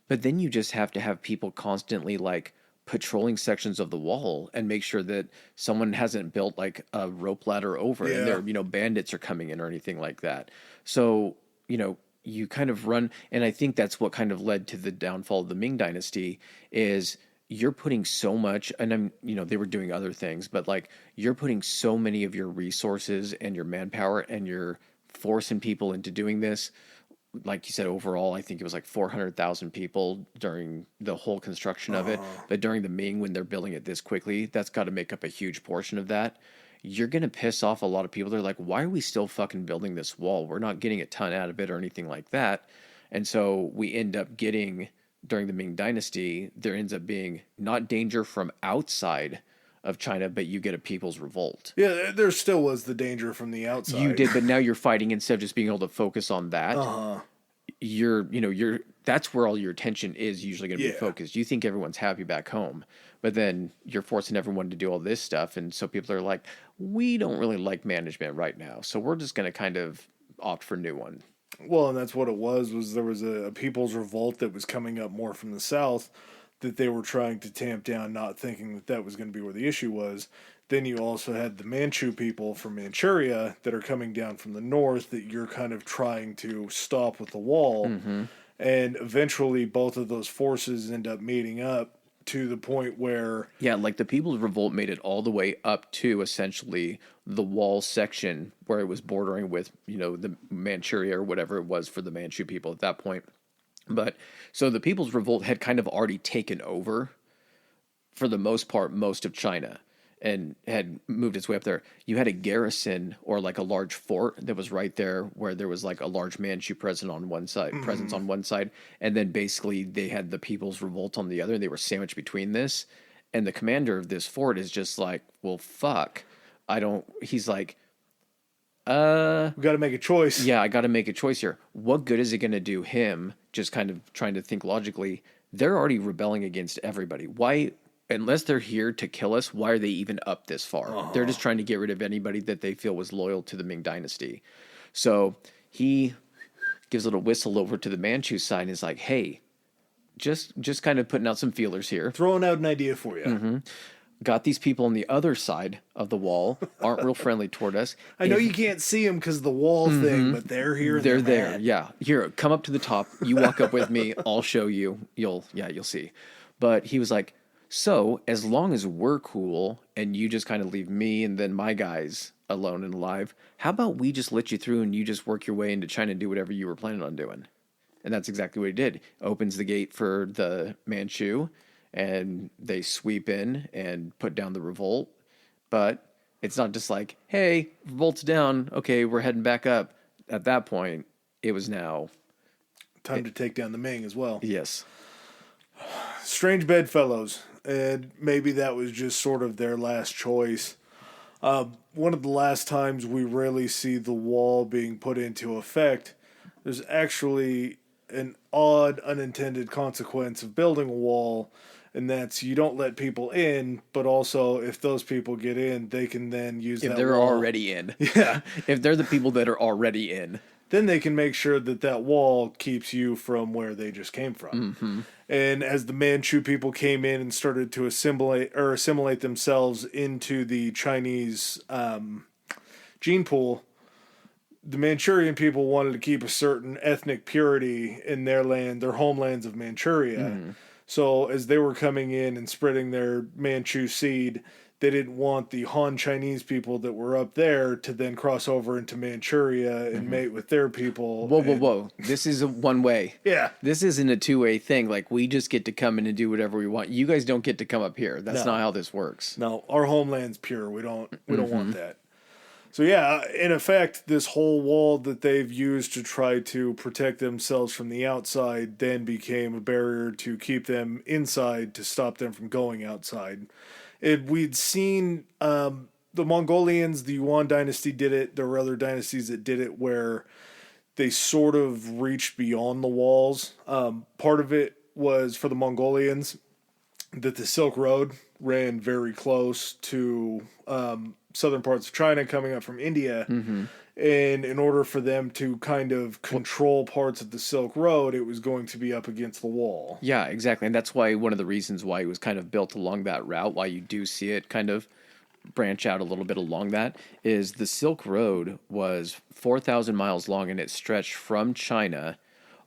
But then you just have to have people constantly like patrolling sections of the wall and make sure that someone hasn't built like a rope ladder over and Yeah. there, bandits are coming in or anything like that. So, you kind of run, and I think that's what kind of led to the downfall of the Ming Dynasty is you're putting so much, and they were doing other things, but like you're putting so many of your resources and your manpower and you're forcing people into doing this. Like you said, overall, I think it was like 400,000 people during the whole construction of it. But during the Ming, when they're building it this quickly, that's got to make up a huge portion of that. You're going to piss off a lot of people. They're like, why are we still fucking building this wall? We're not getting a ton out of it or anything like that. And so we end up getting, during the Ming Dynasty, there ends up being not danger from outside of China, but you get a people's revolt. Yeah, there still was the danger from the outside. You did, but now you're fighting instead of just being able to focus on that. You're that's where all your attention is usually going to be focused. You think everyone's happy back home, but then you're forcing everyone to do all this stuff, and so people are like, we don't really like management right now, so we're just going to kind of opt for a new one. Well, and that's what it was there was a people's revolt that was coming up more from the south that they were trying to tamp down, not thinking that that was going to be where the issue was. Then you also had the Manchu people from Manchuria that are coming down from the north that you're kind of trying to stop with the wall. And eventually both of those forces end up meeting up to the point where... Yeah, like the People's Revolt made it all the way up to essentially the wall section where it was bordering with, the Manchuria or whatever it was for the Manchu people at that point. But so the People's Revolt had kind of already taken over, for the most part, most of China and had moved its way up there. You had a garrison or like a large fort that was right there where there was like a large Manchu presence on one side. And then basically they had the People's Revolt on the other, and they were sandwiched between this. And the commander of this fort is just like, well, fuck. He's like, we got to make a choice. Yeah, I got to make a choice here. What good is it going to do him? Just kind of trying to think logically. They're already rebelling against everybody. Why, unless they're here to kill us, why are they even up this far? They're just trying to get rid of anybody that they feel was loyal to the Ming Dynasty. So he gives a little whistle over to the Manchu side and is like, hey, just kind of putting out some feelers here. Throwing out an idea for you. Got these people on the other side of the wall, aren't real friendly toward us. I know you can't see them because of the wall thing, but they're here. They're there. mad. Yeah. Here, come up to the top. You walk up with me. I'll show you. You'll see. But he was like, so as long as we're cool and you just kind of leave me and then my guys alone and alive, how about we just let you through and you just work your way into China and do whatever you were planning on doing? And that's exactly what he did. Opens the gate for the Manchu, and they sweep in and put down the revolt. But it's not just like, hey, revolt's down. Okay, we're heading back up. At that point, it was now time to take down the Ming as well. Yes. Strange bedfellows. And maybe that was just sort of their last choice. One of the last times we really see the wall being put into effect, there's actually an odd unintended consequence of building a wall, and that's you don't let people in, but also if those people get in, they can then use that wall. If they're already in. Yeah. If they're the people that are already in. Then they can make sure that that wall keeps you from where they just came from. And as the Manchu people came in and started to assimilate themselves into the Chinese gene pool, the Manchurian people wanted to keep a certain ethnic purity in their land, their homelands of Manchuria. So as they were coming in and spreading their Manchu seed, they didn't want the Han Chinese people that were up there to then cross over into Manchuria and mate with their people. Whoa, whoa, whoa. This is a one way. Yeah. This isn't a two-way thing. Like, we just get to come in and do whatever we want. You guys don't get to come up here. That's not how this works. No, our homeland's pure. We don't want that. So yeah, in effect, this whole wall that they've used to try to protect themselves from the outside then became a barrier to keep them inside, to stop them from going outside. We'd seen the Mongolians, the Yuan dynasty did it. There were other dynasties that did it where they sort of reached beyond the walls. Part of it was for the Mongolians that the Silk Road ran very close to southern parts of China coming up from India. And in order for them to kind of control parts of the Silk Road, it was going to be up against the wall. Yeah, exactly. And that's why one of the reasons why it was kind of built along that route, why you do see it kind of branch out a little bit along that, is the Silk Road was 4,000 miles long, and it stretched from China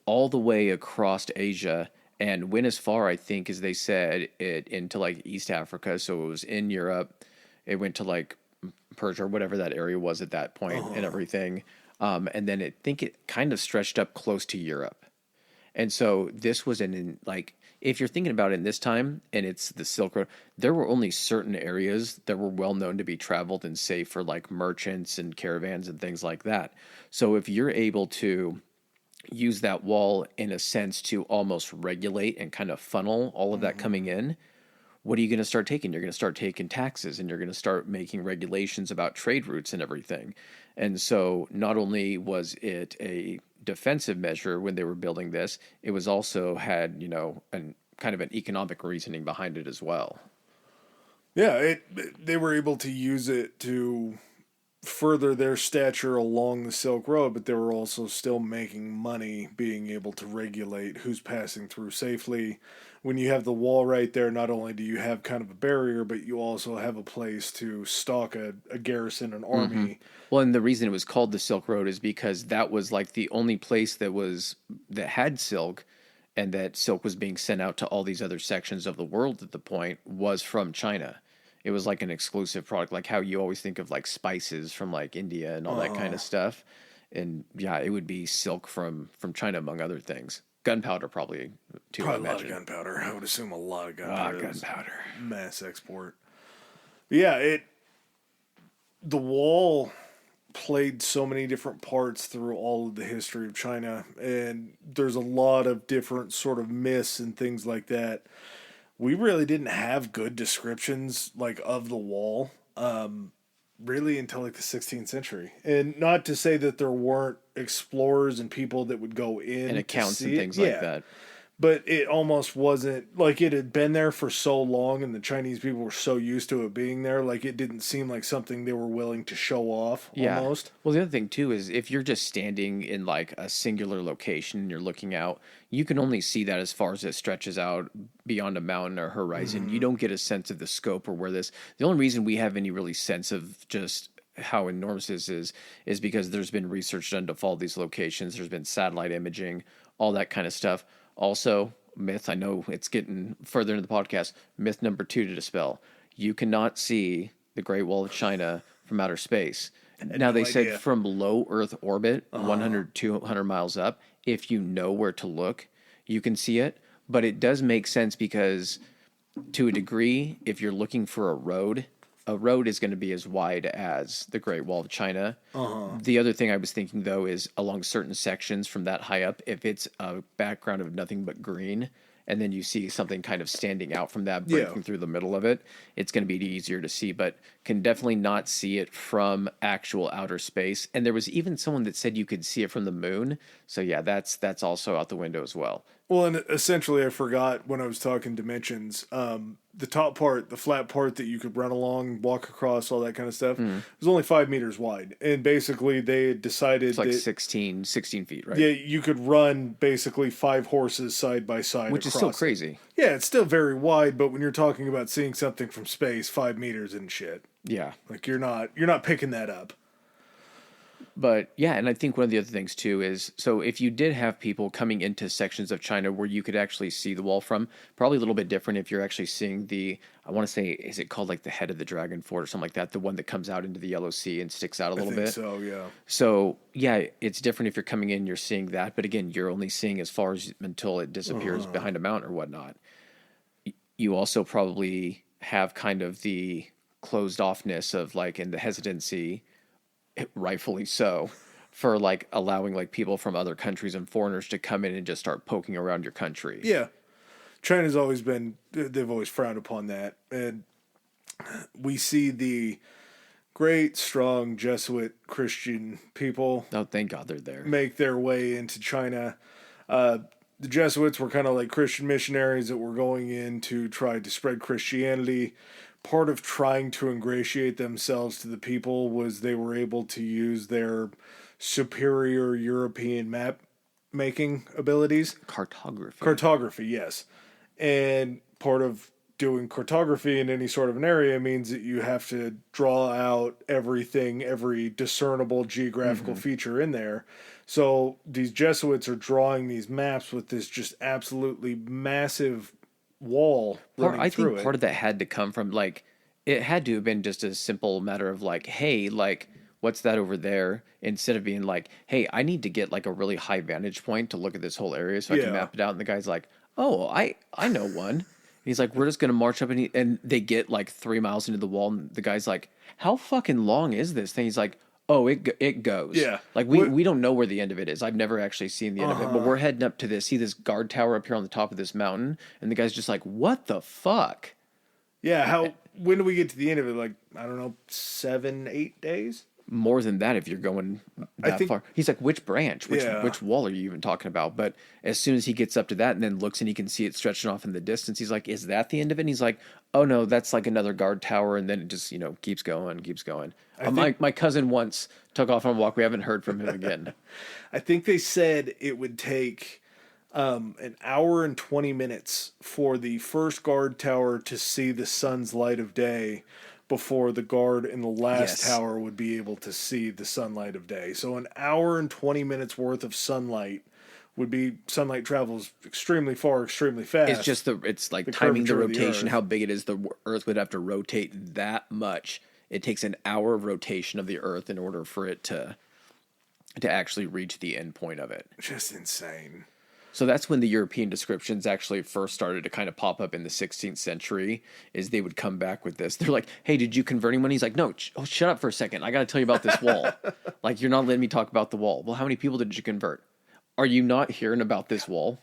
all the way across Asia and went as far, I think, as they said, it into like East Africa. So it was in Europe. It went to like Persia or whatever that area was at that point and everything. And then I think it kind of stretched up close to Europe. And so this was like, if you're thinking about it in this time and it's the Silk Road, there were only certain areas that were well known to be traveled and safe for like merchants and caravans and things like that. So if you're able to use that wall in a sense to almost regulate and kind of funnel all of that coming in, what are you going to start taking? You're going to start taking taxes, and you're going to start making regulations about trade routes and everything. And so not only was it a defensive measure when they were building this, it was also had, kind of an economic reasoning behind it as well. Yeah, they were able to use it to further their stature along the Silk Road, but they were also still making money being able to regulate who's passing through safely. When you have the wall right there, not only do you have kind of a barrier, but you also have a place to stock a garrison, an army. Well, and the reason it was called the Silk Road is because that was like the only place that had silk, and that silk was being sent out to all these other sections of the world at the point was from China. It was like an exclusive product, like how you always think of like spices from like India and all that kind of stuff. And yeah, it would be silk from China, among other things. Gunpowder probably too. Probably a lot of gunpowder. I would assume a lot of gunpowder. Gunpowder. Mass export. But yeah, the wall played so many different parts through all of the history of China, and there's a lot of different sort of myths and things like that. We really didn't have good descriptions like of the wall really until like the 16th century. And not to say that there weren't explorers and people that would go in and accounts and things like like that. But it almost wasn't like it had been there for so long, and the Chinese people were so used to it being there, like it didn't seem like something they were willing to show off almost. Well, the other thing too is if you're just standing in like a singular location and you're looking out, you can only see that as far as it stretches out beyond a mountain or horizon. You don't get a sense of the scope or where this. The only reason we have any really sense of just how enormous this is because there's been research done to follow these locations. There's been satellite imaging, all that kind of stuff. Also, myth, I know it's getting further into the podcast, myth number 2 to dispel. You cannot see the Great Wall of China from outer space. Now, they said from low Earth orbit, 100, 200 miles up, if you know where to look, you can see it. But it does make sense because, to a degree, if you're looking for a road is going to be as wide as the Great Wall of China. The other thing I was thinking, though, is along certain sections from that high up, if it's a background of nothing but green, and then you see something kind of standing out from that, breaking through the middle of it, it's going to be easier to see, but can definitely not see it from actual outer space. And there was even someone that said you could see it from the moon. So yeah, that's also out the window as well. Well, and essentially I forgot when I was talking dimensions, the top part, the flat part that you could run along, walk across, all that kind of stuff, was only 5 meters wide. And basically they had decided it's like 16 feet, right? Yeah, you could run basically 5 horses side by side. Which is still crazy. Yeah, it's still very wide, but when you're talking about seeing something from space, 5 meters and shit. Yeah. Like you're not picking that up. But yeah, and I think one of the other things too is, so if you did have people coming into sections of China where you could actually see the wall from, probably a little bit different if you're actually seeing I want to say, is it called like the head of the dragon fort or something like that? The one that comes out into the Yellow Sea and sticks out a I little think bit. so, yeah. So yeah, it's different if you're coming in, you're seeing that, but again, you're only seeing as far as until it disappears Uh-huh. behind a mountain or whatnot. You also probably have kind of the closed offness of like, and the hesitancy, rightfully so, for like allowing like people from other countries and foreigners to come in and just start poking around your country. Yeah. China's always been, they've always frowned upon that. And we see the great, strong Jesuit Christian people Oh, thank God they're there. make their way into China. The Jesuits were kind of like Christian missionaries that were going in to try to spread Christianity. Part of trying to ingratiate themselves to the people was they were able to use their superior European map making abilities. Cartography. Cartography, yes. And part of doing cartography in any sort of an area means that you have to draw out everything, every discernible geographical feature in there. So these Jesuits are drawing these maps with this just absolutely massive wall running I through think it. part of that had to come from like, it had to have been just a simple matter of like, hey, like, what's that over there? Instead of being like, hey, I need to get like a really high vantage point to look at this whole area so I can Yeah. map it out. And the guy's like, oh, I know one. He's like, we're just gonna march up, and they get like 3 miles into the wall, and the guy's like, how fucking long is this thing? He's like, oh, it goes. Yeah. Like we don't know where the end of it is. I've never actually seen the end of it, but we're heading up to this. See this guard tower up here on the top of this mountain, and the guy's just like, what the fuck? Yeah, when do we get to the end of it? Like, I don't know, 7, 8 days? More than that if you're going that think- far. He's like, which branch? Yeah. Which wall are you even talking about? But as soon as he gets up to that and then looks and he can see it stretching off in the distance, he's like, is that the end of it? And he's like, oh no, that's like another guard tower. And then it just, keeps going, keeps going. My cousin once took off on a walk. We haven't heard from him again. I think they said it would take an hour and 20 minutes for the first guard tower to see the sun's light of day before the guard in the last Yes. tower would be able to see the sunlight of day. So an hour and 20 minutes worth of sunlight sunlight travels extremely far, extremely fast. It's just it's like The timing the curvature of the rotation, Earth. how big it is. The Earth would have to rotate that much. It takes an hour of rotation of the Earth in order for it to actually reach the end point of it. Just insane. So that's when the European descriptions actually first started to kind of pop up in the 16th century, is they would come back with this. They're like, hey, did you convert anyone? He's like, no, shut up for a second. I got to tell you about this wall. Like, you're not letting me talk about the wall. Well, how many people did you convert? Are you not hearing about this wall?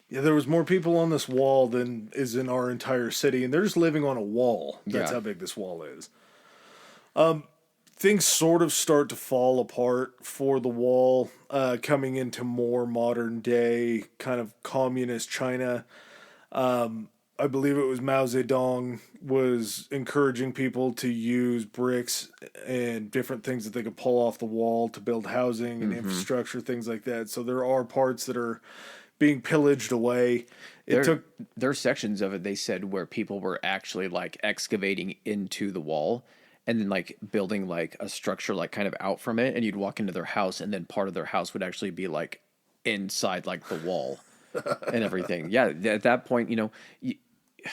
Yeah, there was more people on this wall than is in our entire city, and they're just living on a wall. That's Yeah. how big this wall is. Things sort of start to fall apart for the wall, coming into more modern day kind of communist China. I believe it was Mao Zedong was encouraging people to use bricks and different things that they could pull off the wall to build housing and infrastructure, things like that. So there are parts that are being pillaged away. There are sections of it, they said, where people were actually like excavating into the wall and then like building like a structure like kind of out from it, and you'd walk into their house and then part of their house would actually be like inside like the wall and everything. Yeah, at that point,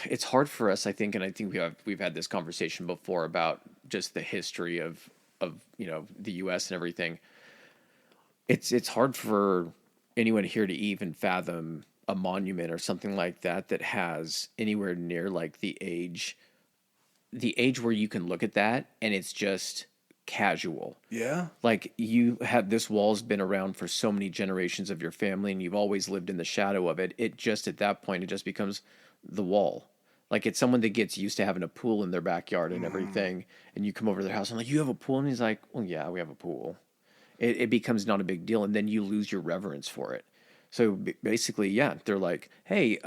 it's hard for us, I think, and I think we've had this conversation before about just the history of the US and everything. It's hard for anyone here to even fathom a monument or something like that has anywhere near like the age where you can look at that and it's just casual. Yeah. Like, you have, this wall's been around for so many generations of your family and you've always lived in the shadow of it. It just, at that point, it just becomes the wall. Like, it's someone that gets used to having a pool in their backyard and everything, and you come over to their house and like, you have a pool? And he's like, well, yeah, we have a pool. It becomes not a big deal, and then you lose your reverence for it. So basically, yeah, they're like, hey,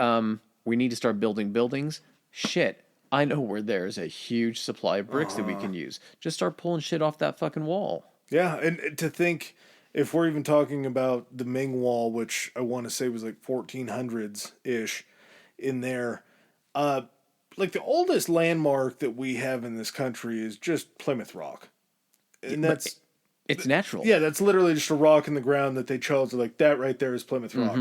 we need to start building buildings. Shit, I know where there's a huge supply of bricks that we can use. Just start pulling shit off that fucking wall. Yeah, and to think, if we're even talking about the Ming Wall, which I want to say was like 1400s-ish in there, like the oldest landmark that we have in this country is just Plymouth Rock. And that's It's natural. Yeah, that's literally just a rock in the ground that they chose. They're like, that right there is Plymouth Rock.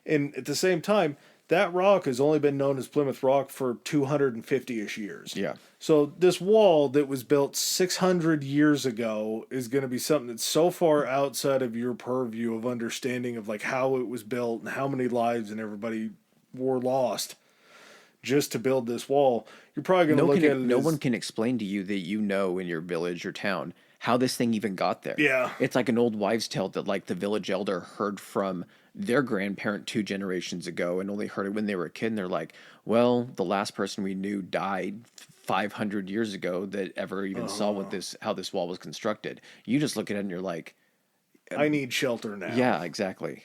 And at the same time, that rock has only been known as Plymouth Rock for 250-ish years. Yeah. So this wall that was built 600 years ago is going to be something that's so far outside of your purview of understanding of like how it was built and how many lives and everybody were lost just to build this wall. You're probably going to look at it No as, one can explain to you that you know in your village or town how this thing even got there. yeah. It's like an old wives' tale that like the village elder heard from their grandparent 2 generations ago and only heard it when they were a kid. And they're like, well, the last person we knew died 500 years ago that ever even saw how this wall was constructed. You just look at it and you're like, I need shelter now. yeah, exactly.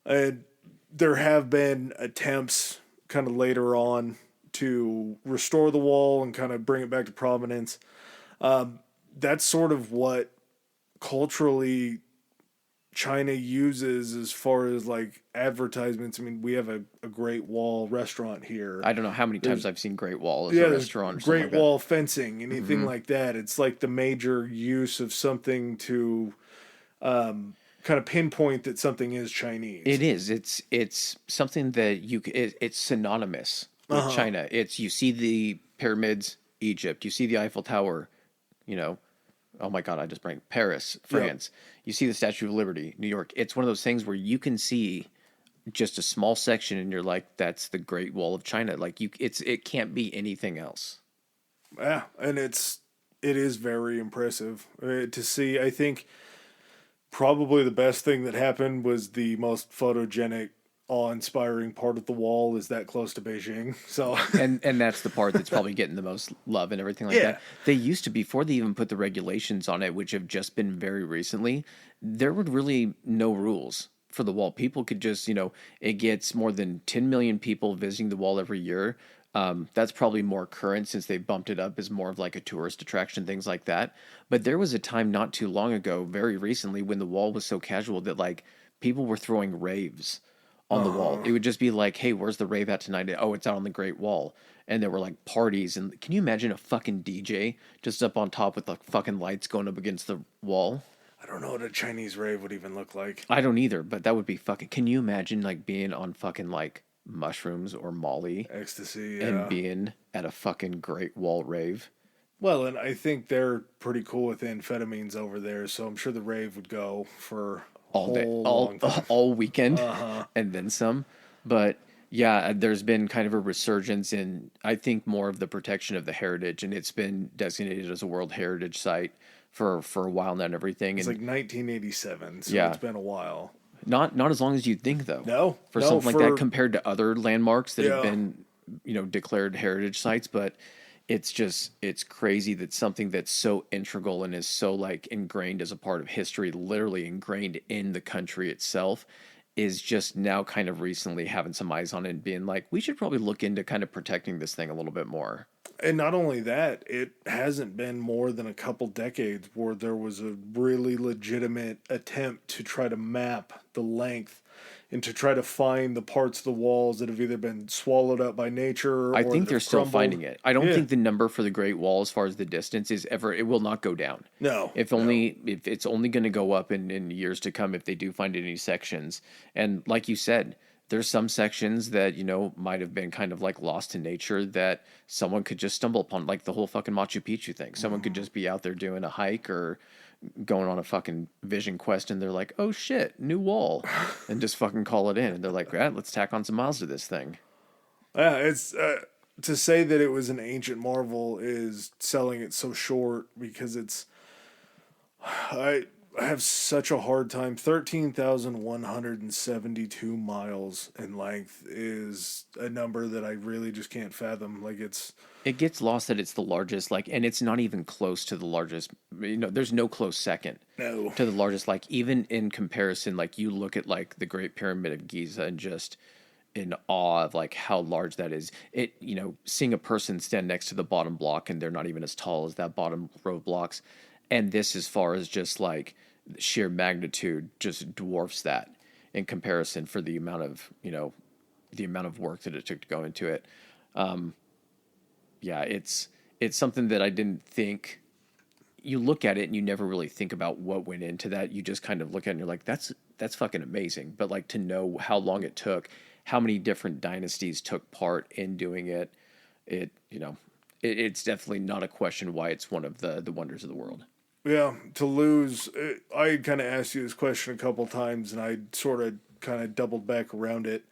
And there have been attempts kind of later on to restore the wall and kind of bring it back to prominence. That's sort of what culturally China uses as far as like advertisements. I mean, we have a Great Wall restaurant here. I don't know how many times I've seen Great Wall as Yeah, a there's restaurant or something Great like Wall fencing, anything like that. It's like the major use of something to kind of pinpoint that something is Chinese. It is. It's something that it's synonymous with China. It's you see the pyramids, Egypt. You see the Eiffel Tower, you know. Oh my God, I just bring Paris, France. You see the Statue of Liberty, New York. It's one of those things where you can see just a small section, and you're like, "That's the Great Wall of China." Like it can't be anything else. Yeah, and it is very impressive to see. I think probably the best thing that happened was the most photogenic, awe-inspiring part of the wall is that close to Beijing. So And that's the part that's probably getting the most love and everything like that. They used to, before they even put the regulations on it, which have just been very recently, there were really no rules for the wall. People could just, it gets more than 10 million people visiting the wall every year. That's probably more current since they bumped it up as more of like a tourist attraction, things like that. But there was a time not too long ago, very recently, when the wall was so casual that like people were throwing raves on the wall. It would just be like, hey, where's the rave at tonight? Oh, it's out on the Great Wall. And there were like parties. And can you imagine a fucking DJ just up on top with like fucking lights going up against the wall? I don't know what a Chinese rave would even look like. I don't either, but that would be fucking. Can you imagine like being on fucking like mushrooms or Molly Ecstasy, and being at a fucking Great Wall rave? Well, and I think they're pretty cool with amphetamines over there, so I'm sure the rave would go for All day, long time. all weekend, and then some. But yeah, there's been kind of a resurgence in, I think, more of the protection of the heritage, and it's been designated as a World Heritage Site for a while now and everything. It's And like 1987, so Yeah. it's been a while. not as long as you'd think, though. No, For no, something like that compared to other landmarks that have Yeah. been, declared heritage sites. But it's crazy that something that's so integral and is so like ingrained as a part of history, literally ingrained in the country itself, is just now kind of recently having some eyes on it and being like, we should probably look into kind of protecting this thing a little bit more. And not only that, it hasn't been more than a couple decades where there was a really legitimate attempt to try to map the length and to try to find the parts of the walls that have either been swallowed up by nature or I think that they're have still crumbled. finding it. I don't Yeah. think the number for the Great Wall, as far as the distance, it will not go down. No. If it's only going to go up in years to come if they do find any sections. And like you said, there's some sections that, might have been kind of like lost to nature that someone could just stumble upon, like the whole fucking Machu Picchu thing. Someone could just be out there doing a hike or going on a fucking vision quest and they're like, oh shit, new wall, and just fucking call it in. And they're like, right, let's tack on some miles to this thing. Yeah, it's to say that it was an ancient marvel is selling it so short because I have such a hard time. 13,172 miles in length is a number that I really just can't fathom. Like It gets lost that it's the largest, like, and it's not even close to the largest. There's no close second no. to the largest. Like, even in comparison, like you look at like the Great Pyramid of Giza and just in awe of like how large that is. Seeing a person stand next to the bottom block and they're not even as tall as that bottom row of blocks, and this, as far as just like sheer magnitude, just dwarfs that in comparison for the amount of work that it took to go into it. Yeah, it's something that I didn't think, you look at it and you never really think about what went into that. You just kind of look at it and you're like, that's fucking amazing. But like to know how long it took, how many different dynasties took part in doing it, it's definitely not a question why it's one of the wonders of the world. Yeah, to lose, I kind of asked you this question a couple times, and I sort of kind of doubled back around it.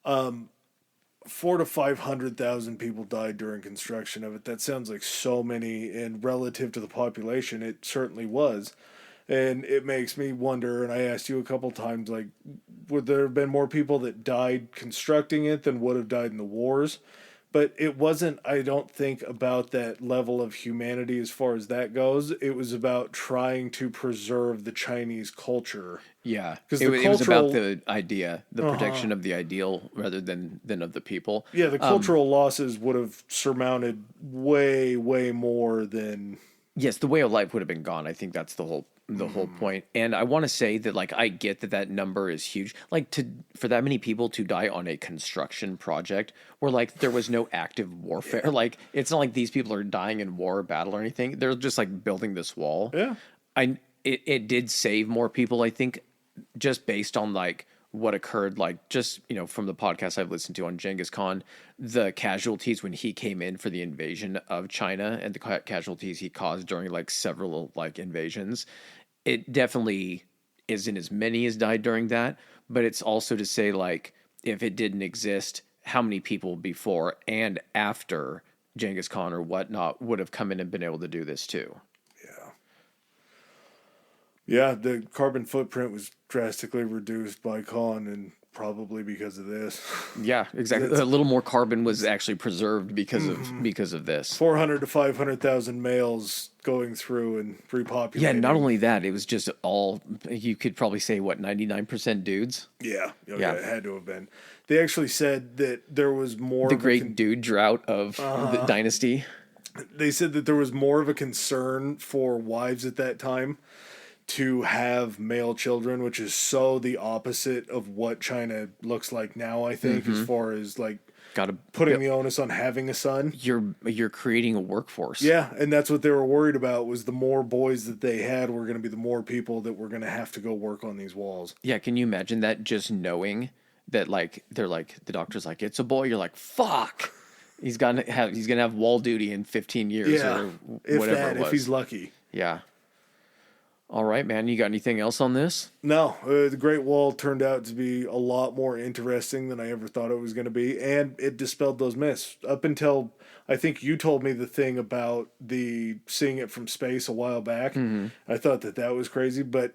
400,000 to 500,000 people died during construction of it. That sounds like so many, and relative to the population, it certainly was. And it makes me wonder, and I asked you a couple times, like, would there have been more people that died constructing it than would have died in the wars? But it wasn't, I don't think, about that level of humanity as far as that goes. It was about trying to preserve the Chinese culture. Yeah, because it was about the idea, the protection of the ideal rather than of the people. Yeah, the cultural losses would have surmounted way, way more than... Yes, the way of life would have been gone. I think that's the whole point. And I want to say that, like, I get that number is huge. Like, for that many people to die on a construction project where, like, there was no active warfare. Yeah. Like, it's not like these people are dying in war or battle or anything. They're just, like, building this wall. Yeah. It did save more people, I think, just based on, like, what occurred, like, just, from the podcast I've listened to on Genghis Khan, the casualties when he came in for the invasion of China and the casualties he caused during, like, several, like, invasions. It definitely isn't as many as died during that, but it's also to say, like, if it didn't exist, how many people before and after Genghis Khan or whatnot would have come in and been able to do this too? Yeah, the carbon footprint was drastically reduced by Khan, and probably because of this. Yeah, exactly. A little more carbon was actually preserved because of this. 400 to 500,000 males going through and repopulating. Yeah, not only that, it was just all, you could probably say, 99% dudes? Yeah, it had to have been. They actually said that there was more... The great dude drought of the dynasty. They said that there was more of a concern for wives at that time to have male children, which is so the opposite of what China looks like now, I think, as far as, like, putting the onus on having a son. You're creating a workforce. Yeah, and that's what they were worried about, was the more boys that they had were going to be the more people that were going to have to go work on these walls. Yeah, can you imagine that, just knowing that, like, they're like, the doctor's like, it's a boy, you're like, fuck! He's gonna have wall duty in 15 years or whatever it was. If he's lucky. Yeah. All right, man. You got anything else on this? No. The Great Wall turned out to be a lot more interesting than I ever thought it was going to be, and it dispelled those myths. Up until, I think you told me the thing about the seeing it from space a while back. I thought that was crazy, but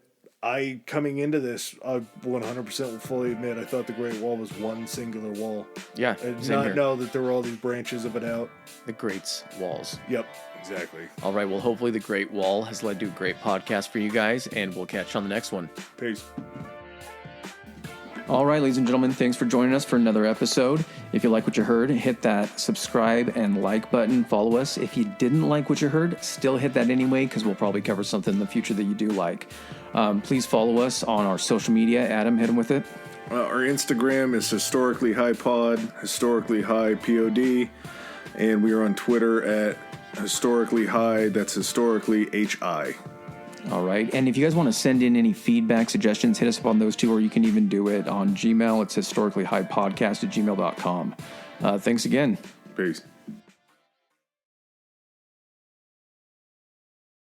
coming into this, I 100% will fully admit I thought the Great Wall was one singular wall. Yeah, I did not know that there were all these branches of it out. The Great's Walls. Yep. Exactly. All right. Well, hopefully the Great Wall has led to a great podcast for you guys, and we'll catch you on the next one. Peace. All right, ladies and gentlemen, thanks for joining us for another episode. If you like what you heard, hit that subscribe and like button. Follow us. If you didn't like what you heard, still hit that anyway, because we'll probably cover something in the future that you do like. Please follow us on our social media. Adam, hit them with it. Our Instagram is Historically High Pod, Historically High POD, and we are on Twitter at Historically High, that's Historically HI. All right. And if you guys want to send in any feedback, suggestions, hit us up on those two, or you can even do it on Gmail. It's historicallyhighpodcast@gmail.com. Thanks again. Peace.